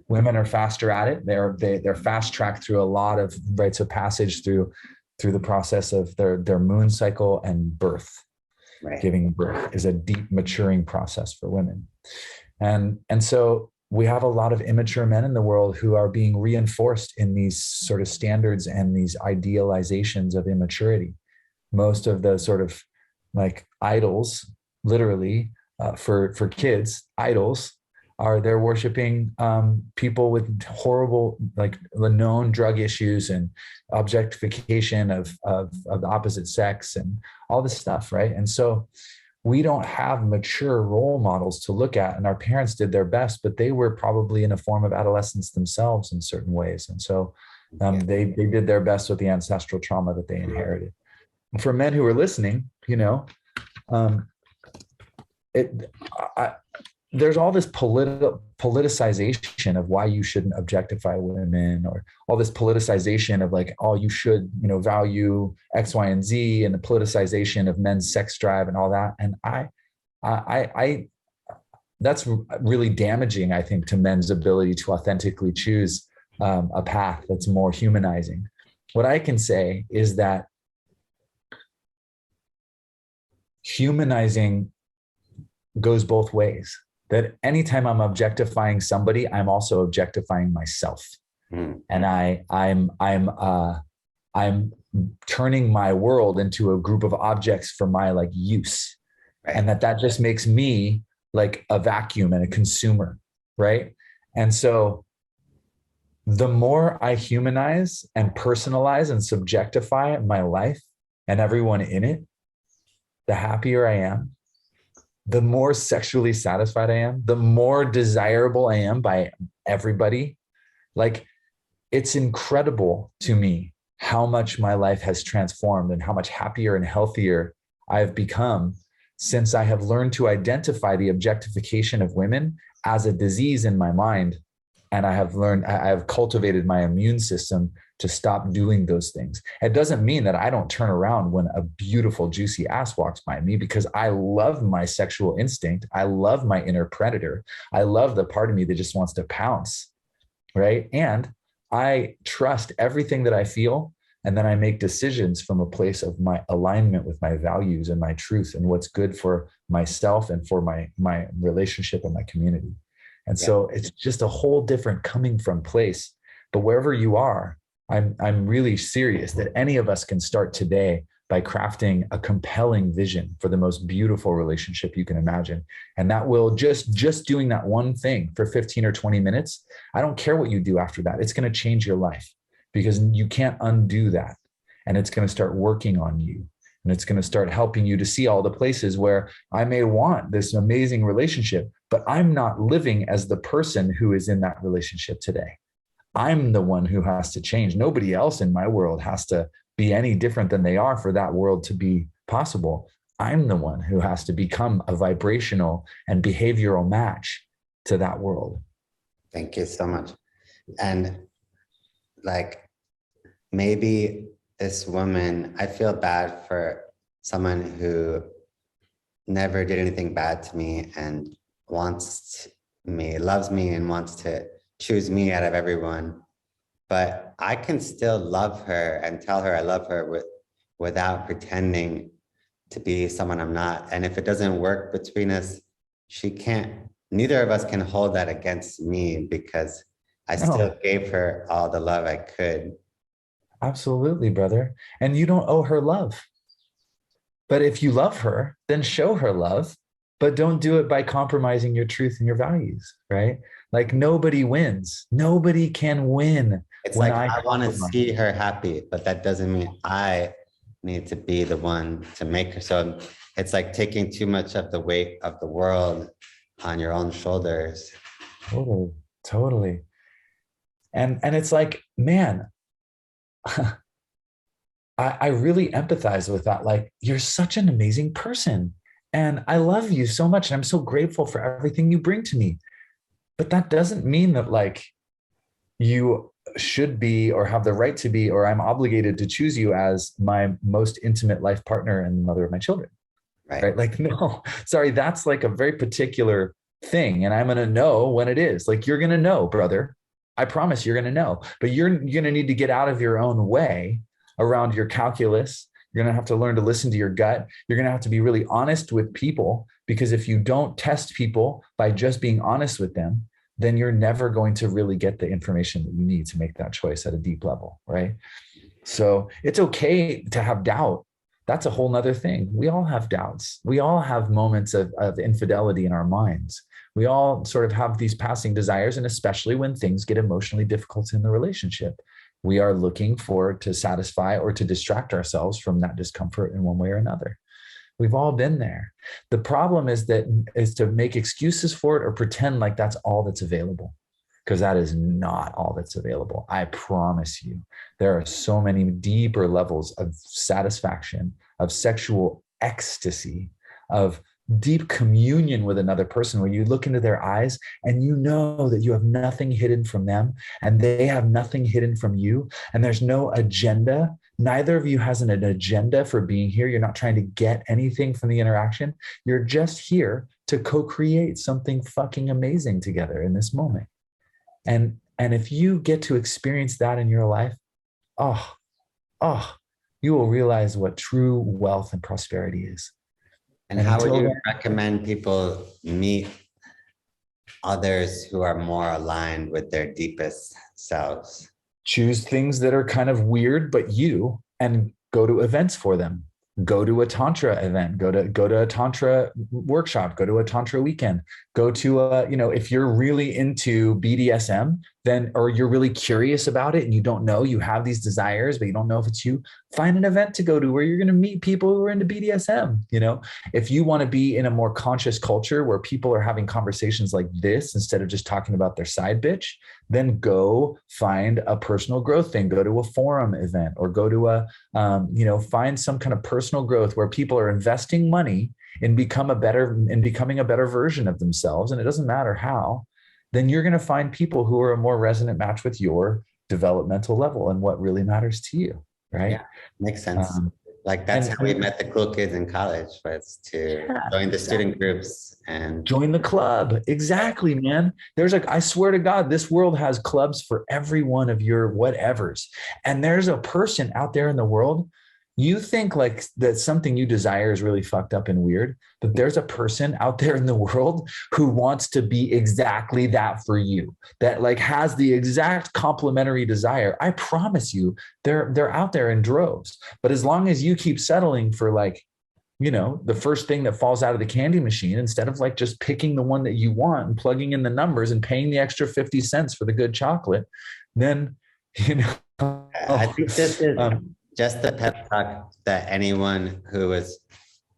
Speaker 2: Women are faster at it. They're fast tracked through a lot of rites of passage through the process of their moon cycle and birth. Right. Giving birth is a deep maturing process for women. And so we have a lot of immature men in the world who are being reinforced in these sort of standards and these idealizations of immaturity. Most of the sort of like idols, literally for kids, idols they're worshiping people with horrible, like known drug issues and objectification of the opposite sex and all this stuff, right? And so we don't have mature role models to look at, and our parents did their best, but they were probably in a form of adolescence themselves in certain ways. And so they did their best with the ancestral trauma that they inherited. And for men who are listening, there's all this politicization of why you shouldn't objectify women, or all this politicization of like, oh, you should, value X, Y, and Z, and the politicization of men's sex drive and all that. And I that's really damaging, I think, to men's ability to authentically choose a path that's more humanizing. What I can say is that humanizing goes both ways. That anytime I'm objectifying somebody, I'm also objectifying myself.
Speaker 1: Mm.
Speaker 2: And I'm turning my world into a group of objects for my like use.
Speaker 1: Right.
Speaker 2: And that just makes me like a vacuum and a consumer, right? And so the more I humanize and personalize and subjectify my life and everyone in it, the happier I am, the more sexually satisfied I am, the more desirable I am by everybody. Like, it's incredible to me how much my life has transformed and how much happier and healthier I've become since I have learned to identify the objectification of women as a disease in my mind. And I have cultivated my immune system to stop doing those things. It doesn't mean that I don't turn around when a beautiful, juicy ass walks by me, because I love my sexual instinct. I love my inner predator. I love the part of me that just wants to pounce, right? And I trust everything that I feel. And then I make decisions from a place of my alignment with my values and my truth and what's good for myself and for my relationship and my community. And so it's just a whole different coming from place. But wherever you are, I'm really serious that any of us can start today by crafting a compelling vision for the most beautiful relationship you can imagine. And that will just doing that one thing for 15 or 20 minutes. I don't care what you do after that. It's going to change your life, because you can't undo that. And it's going to start working on you. And it's going to start helping you to see all the places where I may want this amazing relationship, but I'm not living as the person who is in that relationship today. I'm the one who has to change. Nobody else in my world has to be any different than they are for that world to be possible. I'm the one who has to become a vibrational and behavioral match to that world.
Speaker 1: Thank you so much. And like, maybe this woman, I feel bad for someone who never did anything bad to me and wants me, loves me, and wants to choose me out of everyone. But I can still love her and tell her I love her without pretending to be someone I'm not. And if it doesn't work between us, neither of us can hold that against me, because I still gave her all the love I could.
Speaker 2: Absolutely, brother. And you don't owe her love. But if you love her, then show her love, but don't do it by compromising your truth and your values, right? Like, nobody wins. Nobody can win.
Speaker 1: It's like, I want to see her happy, but that doesn't mean I need to be the one to make her. So it's like taking too much of the weight of the world on your own shoulders.
Speaker 2: Totally. And it's like, man, I really empathize with that. Like, you're such an amazing person and I love you so much. And I'm so grateful for everything you bring to me. But that doesn't mean that like you should be or have the right to be, or I'm obligated to choose you as my most intimate life partner and mother of my children. Right? Like, no, sorry, that's like a very particular thing. And I'm going to know when it is. Like, you're going to know, brother. I promise you're going to know, but you're going to need to get out of your own way around your calculus. You're going to have to learn to listen to your gut. You're going to have to be really honest with people, because if you don't test people by just being honest with them, then you're never going to really get the information that you need to make that choice at a deep level, right? So it's okay to have doubt. That's a whole nother thing. We all have doubts. We all have moments of infidelity in our minds. We all sort of have these passing desires, and especially when things get emotionally difficult in the relationship, we are looking to satisfy or to distract ourselves from that discomfort in one way or another. We've all been there. The problem is to make excuses for it or pretend like that's all that's available, because that is not all that's available. I promise you, there are so many deeper levels of satisfaction, of sexual ecstasy, of deep communion with another person, where you look into their eyes and you know that you have nothing hidden from them and they have nothing hidden from you. And there's no agenda. Neither of you has an agenda for being here. You're not trying to get anything from the interaction. You're just here to co-create something fucking amazing together in this moment. And if you get to experience that in your life, you will realize what true wealth and prosperity is.
Speaker 1: And
Speaker 2: And
Speaker 1: how would
Speaker 2: until
Speaker 1: you
Speaker 2: then,
Speaker 1: recommend people meet others who are more aligned with their deepest selves?
Speaker 2: choose things that are kind of weird, but you, and go to events for them. Go to a tantra event, go to a tantra workshop, go to a tantra weekend, go to a, if you're really into BDSM, then, or you're really curious about it and you don't know, you have these desires, but you don't know if it's you, find an event to go to where you're going to meet people who are into BDSM. If you want to be in a more conscious culture where people are having conversations like this instead of just talking about their side bitch, then go find a personal growth thing, go to a forum event, or go to find some kind of personal growth where people are investing money in becoming a better version of themselves. And it doesn't matter how, then you're going to find people who are a more resonant match with your developmental level and what really matters to you. Right.
Speaker 1: Yeah, makes sense. Like that's how we met the cool kids in college, was to join the student groups and
Speaker 2: join the club. Exactly, man. I swear to God, this world has clubs for every one of your whatevers. And there's a person out there in the world. You think like that something you desire is really fucked up and weird, but there's a person out there in the world who wants to be exactly that for you, that like has the exact complementary desire. I promise you, they're out there in droves. But as long as you keep settling for like, the first thing that falls out of the candy machine, instead of like just picking the one that you want and plugging in the numbers and paying the extra 50 cents for the good chocolate, then,
Speaker 1: I think this is just the pep talk that anyone who is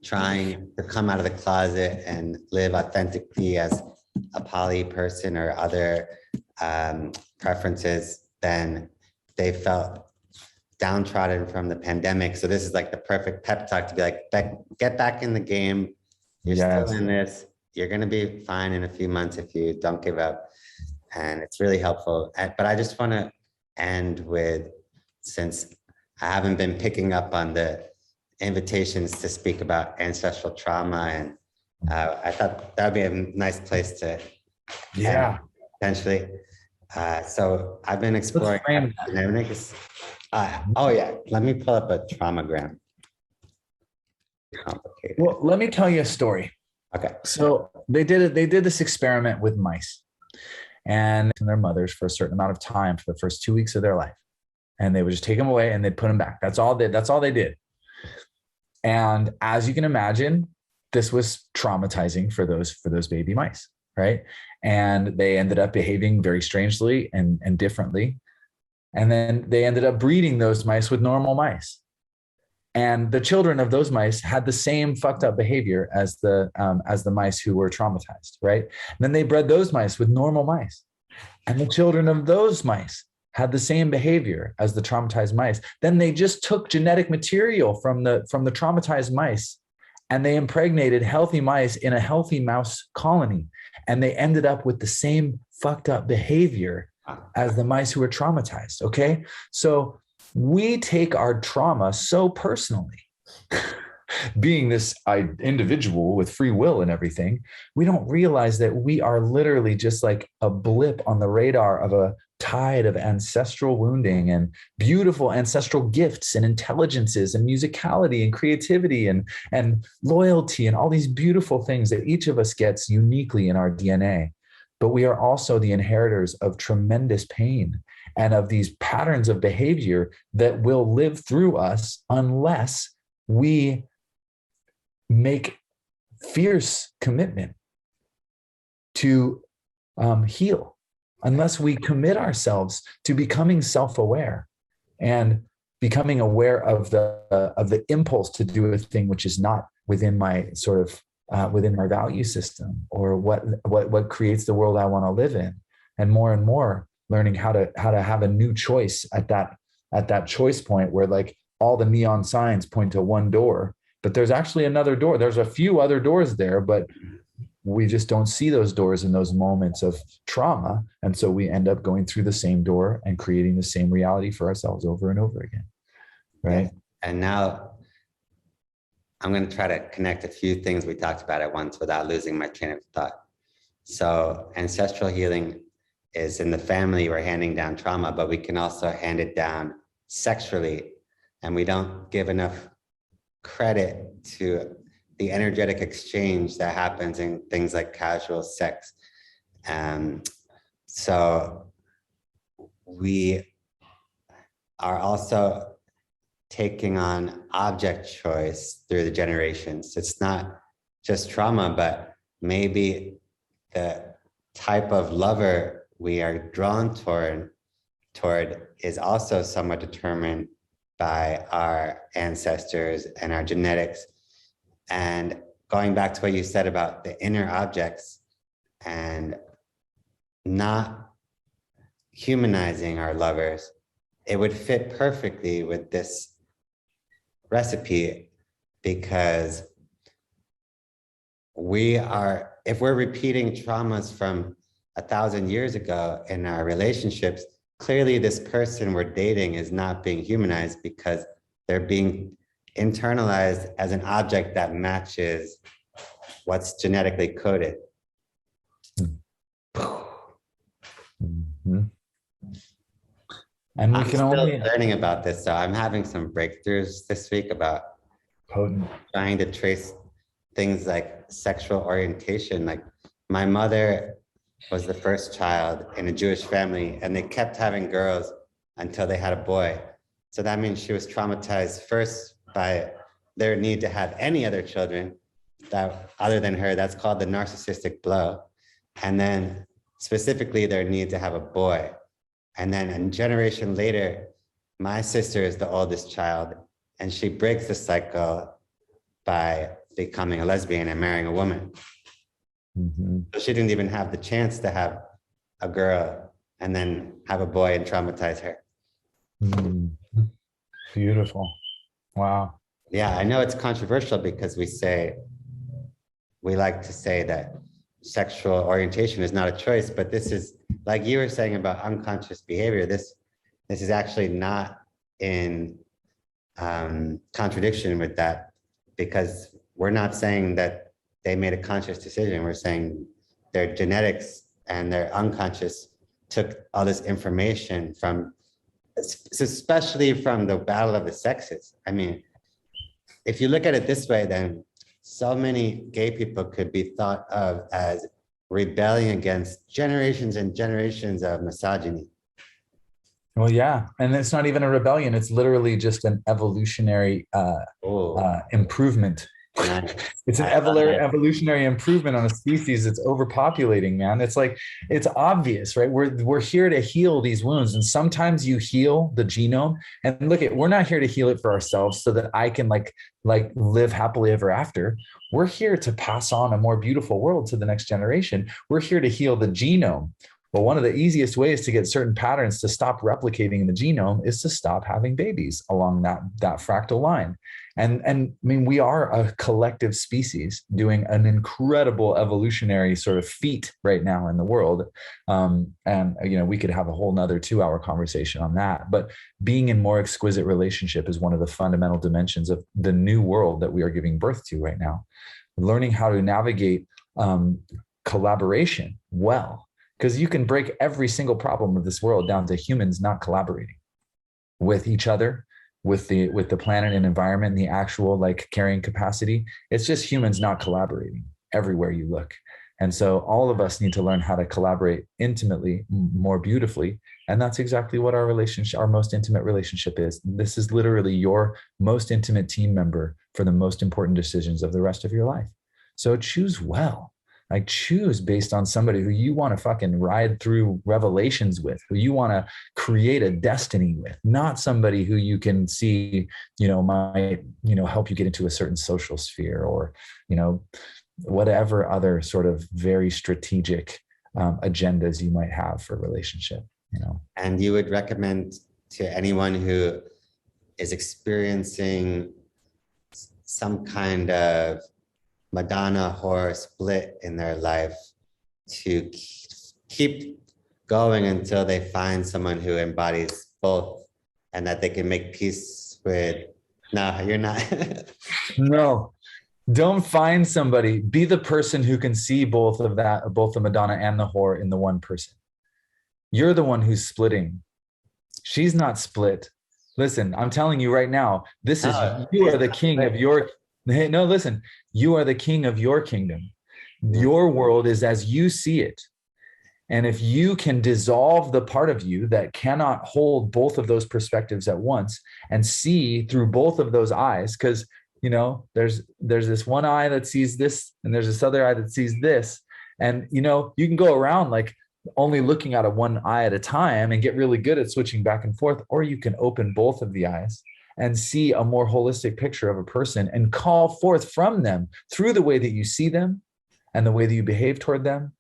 Speaker 1: trying to come out of the closet and live authentically as a poly person or other preferences, then they felt downtrodden from the pandemic. So this is like the perfect pep talk to be like, get back in the game. You're still in this. You're going to be fine in a few months if you don't give up. And it's really helpful. But I just want to end with, since I haven't been picking up on the invitations to speak about ancestral trauma, and I thought that would be a nice place to end, potentially. So I've been exploring dynamics. Oh yeah, let me pull up a traumagram. Complicated.
Speaker 2: Well, let me tell you a story.
Speaker 1: Okay.
Speaker 2: So they did this experiment with mice and their mothers for a certain amount of time for the first 2 weeks of their life. And they would just take them away and they'd put them back. That's all they did. And as you can imagine, this was traumatizing for those baby mice, right? And they ended up behaving very strangely and differently. And then they ended up breeding those mice with normal mice. And the children of those mice had the same fucked up behavior as the mice who were traumatized, right? And then they bred those mice with normal mice. And the children of those mice had the same behavior as the traumatized mice. Then they just took genetic material from the traumatized mice and they impregnated healthy mice in a healthy mouse colony. And they ended up with the same fucked up behavior as the mice who were traumatized. Okay. So we take our trauma so personally. Being this individual with free will and everything, we don't realize that we are literally just like a blip on the radar of a tide of ancestral wounding and beautiful ancestral gifts and intelligences and musicality and creativity and loyalty and all these beautiful things that each of us gets uniquely in our DNA. But we are also the inheritors of tremendous pain and of these patterns of behavior that will live through us unless we make fierce commitment to heal, unless we commit ourselves to becoming self-aware and becoming aware of the impulse to do a thing which is not within my sort of within my value system, or what creates the world I want to live in, and more learning how to have a new choice at that choice point where like all the neon signs point to one door, but there's actually another door. There's a few other doors there, but we just don't see those doors in those moments of trauma. And so we end up going through the same door and creating the same reality for ourselves over and over again. Right.
Speaker 1: Yeah. And now I'm going to try to connect a few things we talked about at once without losing my train of thought. So ancestral healing is in the family, we're handing down trauma, but we can also hand it down sexually. And we don't give enough credit to the energetic exchange that happens in things like casual sex. So we are also taking on object choice through the generations. It's not just trauma, but maybe the type of lover we are drawn toward is also somewhat determined by our ancestors and our genetics. And going back to what you said about the inner objects and not humanizing our lovers, it would fit perfectly with this recipe, because if we're repeating traumas from 1,000 years ago in our relationships, clearly this person we're dating is not being humanized because they're being internalized as an object that matches what's genetically coded.
Speaker 2: Mm-hmm. And
Speaker 1: I'm still learning about this, so I'm having some breakthroughs this week about trying to trace things like sexual orientation. Like, my mother was the first child in a Jewish family, and they kept having girls until they had a boy. So that means she was traumatized first by their need to have any other children other than her. That's called the narcissistic blow. And then specifically their need to have a boy. And then a generation later, my sister is the oldest child, and she breaks the cycle by becoming a lesbian and marrying a woman. Mm-hmm. So she didn't even have the chance to have a girl and then have a boy and traumatize her.
Speaker 2: Mm-hmm. Beautiful. Wow.
Speaker 1: Yeah, I know it's controversial because we like to say that sexual orientation is not a choice, but this is, like you were saying about unconscious behavior, this is actually not in contradiction with that, because we're not saying that they made a conscious decision. We're saying their genetics and their unconscious took all this information from, especially from the battle of the sexes. I mean, if you look at it this way, then so many gay people could be thought of as rebelling against generations and generations of misogyny.
Speaker 2: Well, yeah. And it's not even a rebellion. It's literally just an evolutionary improvement.
Speaker 1: Nice.
Speaker 2: It's an evolutionary improvement on a species that's overpopulating, man. It's like, it's obvious, right? We're here to heal these wounds. And sometimes you heal the genome, and we're not here to heal it for ourselves so that I can like live happily ever after. We're here to pass on a more beautiful world to the next generation. We're here to heal the genome. Well, one of the easiest ways to get certain patterns to stop replicating in the genome is to stop having babies along that fractal line. And I mean, we are a collective species doing an incredible evolutionary sort of feat right now in the world. And, we could have a whole nother 2-hour conversation on that. But being in more exquisite relationship is one of the fundamental dimensions of the new world that we are giving birth to right now. Learning how to navigate collaboration well. Because you can break every single problem of this world down to humans not collaborating with each other, with the planet and environment, and the actual carrying capacity. It's just humans not collaborating everywhere you look. And so all of us need to learn how to collaborate intimately, more beautifully. And that's exactly what our most intimate relationship is. This is literally your most intimate team member for the most important decisions of the rest of your life. So choose well. Choose based on somebody who you want to fucking ride through revelations with, who you want to create a destiny with, not somebody who you can see, might, help you get into a certain social sphere or, whatever other sort of very strategic agendas you might have for a relationship,
Speaker 1: And you would recommend to anyone who is experiencing some kind of Madonna whore split in their life to keep going until they find someone who embodies both, and that they can make peace with. No, you're not.
Speaker 2: No, don't find somebody. Be the person who can see both the Madonna and the whore in the one person. You're the one who's splitting. She's not split. Listen, I'm telling you right now, you are the king of your Hey, no, listen, you are the king of your kingdom.
Speaker 1: Mm.
Speaker 2: Your world is as you see it. And if you can dissolve the part of you that cannot hold both of those perspectives at once and see through both of those eyes, because there's this one eye that sees this and there's this other eye that sees this. And you can go around like only looking out of one eye at a time and get really good at switching back and forth, or you can open both of the eyes and see a more holistic picture of a person and call forth from them through the way that you see them and the way that you behave toward them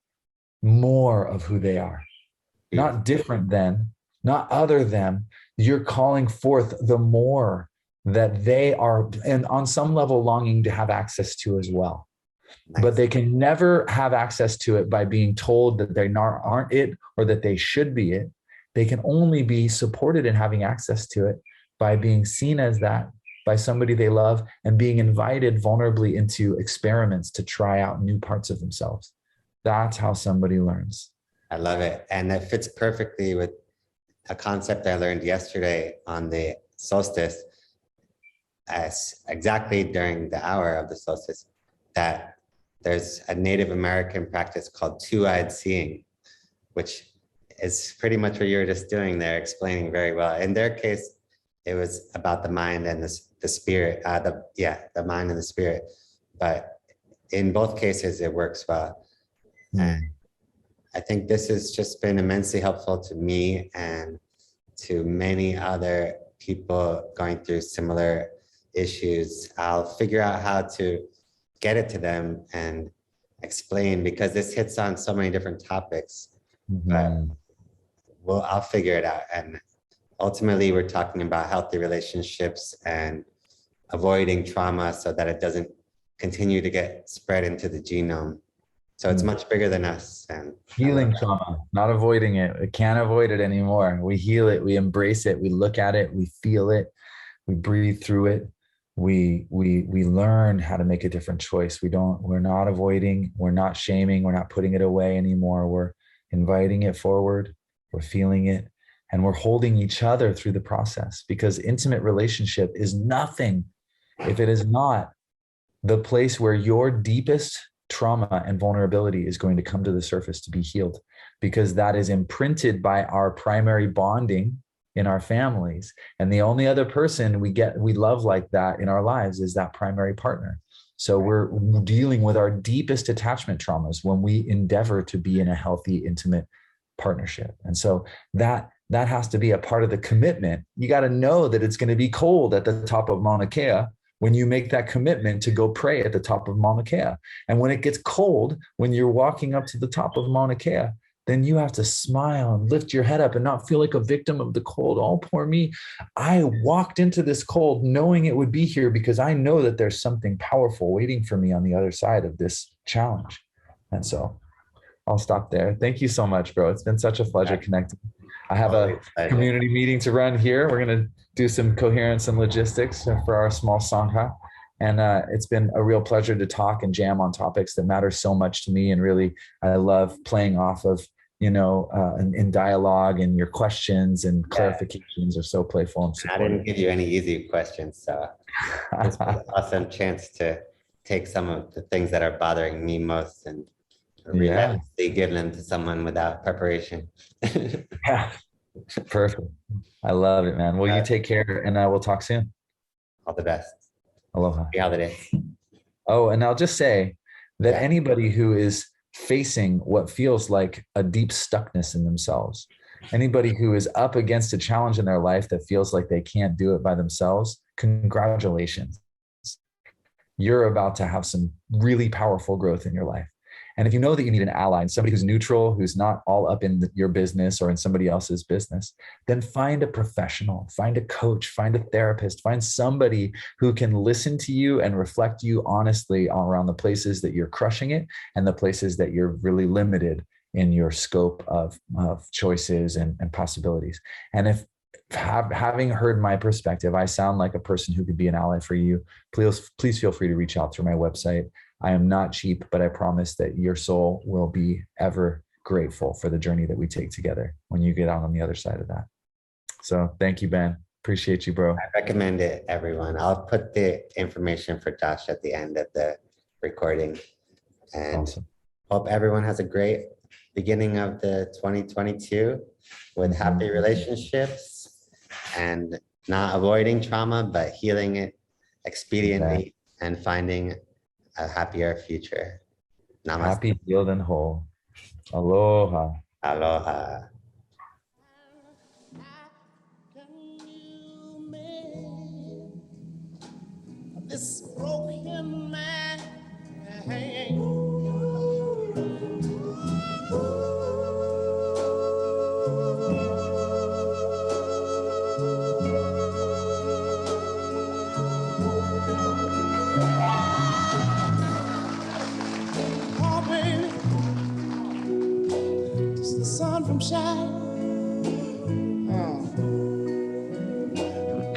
Speaker 2: more of who they are,
Speaker 1: Beautiful.
Speaker 2: not different than, not other than. You're calling forth the more that they are, and on some level, longing to have access to as well.
Speaker 1: Nice.
Speaker 2: But they can never have access to it by being told that they aren't it or that they should be it. They can only be supported in having access to it by being seen as that by somebody they love and being invited vulnerably into experiments to try out new parts of themselves. That's how somebody learns.
Speaker 1: I love it. And it fits perfectly with a concept I learned yesterday on the solstice, as exactly during the hour of the solstice, that there's a Native American practice called two-eyed seeing, which is pretty much what you were just doing there, explaining very well. In their case, it was about the mind and the spirit, the mind and the spirit. But in both cases, it works well. And I think this has just been immensely helpful to me and to many other people going through similar issues. I'll figure out how to get it to them and explain, because this hits on so many different topics. But I'll figure it out. And ultimately, we're talking about healthy relationships and avoiding trauma so that it doesn't continue to get spread into the genome. So it's much bigger than us. And
Speaker 2: healing trauma, not avoiding it. We can't avoid it anymore. We heal it. We embrace it. We look at it. We feel it. We breathe through it. We learn how to make a different choice. We're not avoiding. We're not shaming. We're not putting it away anymore. We're inviting it forward. We're feeling it. And we're holding each other through the process, because intimate relationship is nothing if it is not the place where your deepest trauma and vulnerability is going to come to the surface to be healed, because that is imprinted by our primary bonding in our families. And the only other person we love like that in our lives is that primary partner. So we're dealing with our deepest attachment traumas when we endeavor to be in a healthy, intimate partnership. And so that has to be a part of the commitment. You got to know that it's going to be cold at the top of Mauna Kea when you make that commitment to go pray at the top of Mauna Kea. And when it gets cold, when you're walking up to the top of Mauna Kea, then you have to smile and lift your head up and not feel like a victim of the cold. Oh, poor me. I walked into this cold knowing it would be here because I know that there's something powerful waiting for me on the other side of this challenge. And so I'll stop there. Thank you so much, bro. It's been such a pleasure connecting. I have a community meeting to run here. We're going to do some coherence and logistics for our small sangha. And it's been a real pleasure to talk and jam on topics that matter so much to me. And really, I love playing off of, in dialogue, and your questions and clarifications are so playful and supportive.
Speaker 1: I didn't give you any easy questions. So it's an awesome chance to take some of the things that are bothering me most and relentlessly give them to someone without preparation.
Speaker 2: Yeah. Perfect. I love it, man. Well, you take care, and we'll talk soon.
Speaker 1: All the best.
Speaker 2: Aloha.
Speaker 1: Happy holidays.
Speaker 2: Oh, and I'll just say that anybody who is facing what feels like a deep stuckness in themselves, anybody who is up against a challenge in their life that feels like they can't do it by themselves, congratulations. You're about to have some really powerful growth in your life. And if you know that you need an ally and somebody who's neutral, who's not all up in your business or in somebody else's business, then find a professional, find a coach, find a therapist, find somebody who can listen to you and reflect you honestly around the places that you're crushing it and the places that you're really limited in your scope of choices and possibilities. And if having heard my perspective, I sound like a person who could be an ally for you, please feel free to reach out through my website. I am not cheap, but I promise that your soul will be ever grateful for the journey that we take together when you get out on the other side of that. So thank you, Ben. Appreciate you, bro.
Speaker 1: I recommend it, everyone. I'll put the information for Josh at the end of the recording. And
Speaker 2: Awesome.
Speaker 1: hope everyone has a great beginning of the 2022 with happy relationships and not avoiding trauma, but healing it expediently and finding a happier future. Namaste.
Speaker 2: Happy, healed, and whole. Aloha.
Speaker 1: Aloha.
Speaker 3: This broken man. Oh, baby, it's the sun from shining.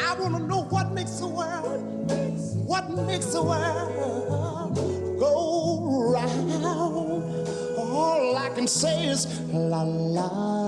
Speaker 3: I wanna know what makes the world go round. All I can say is la la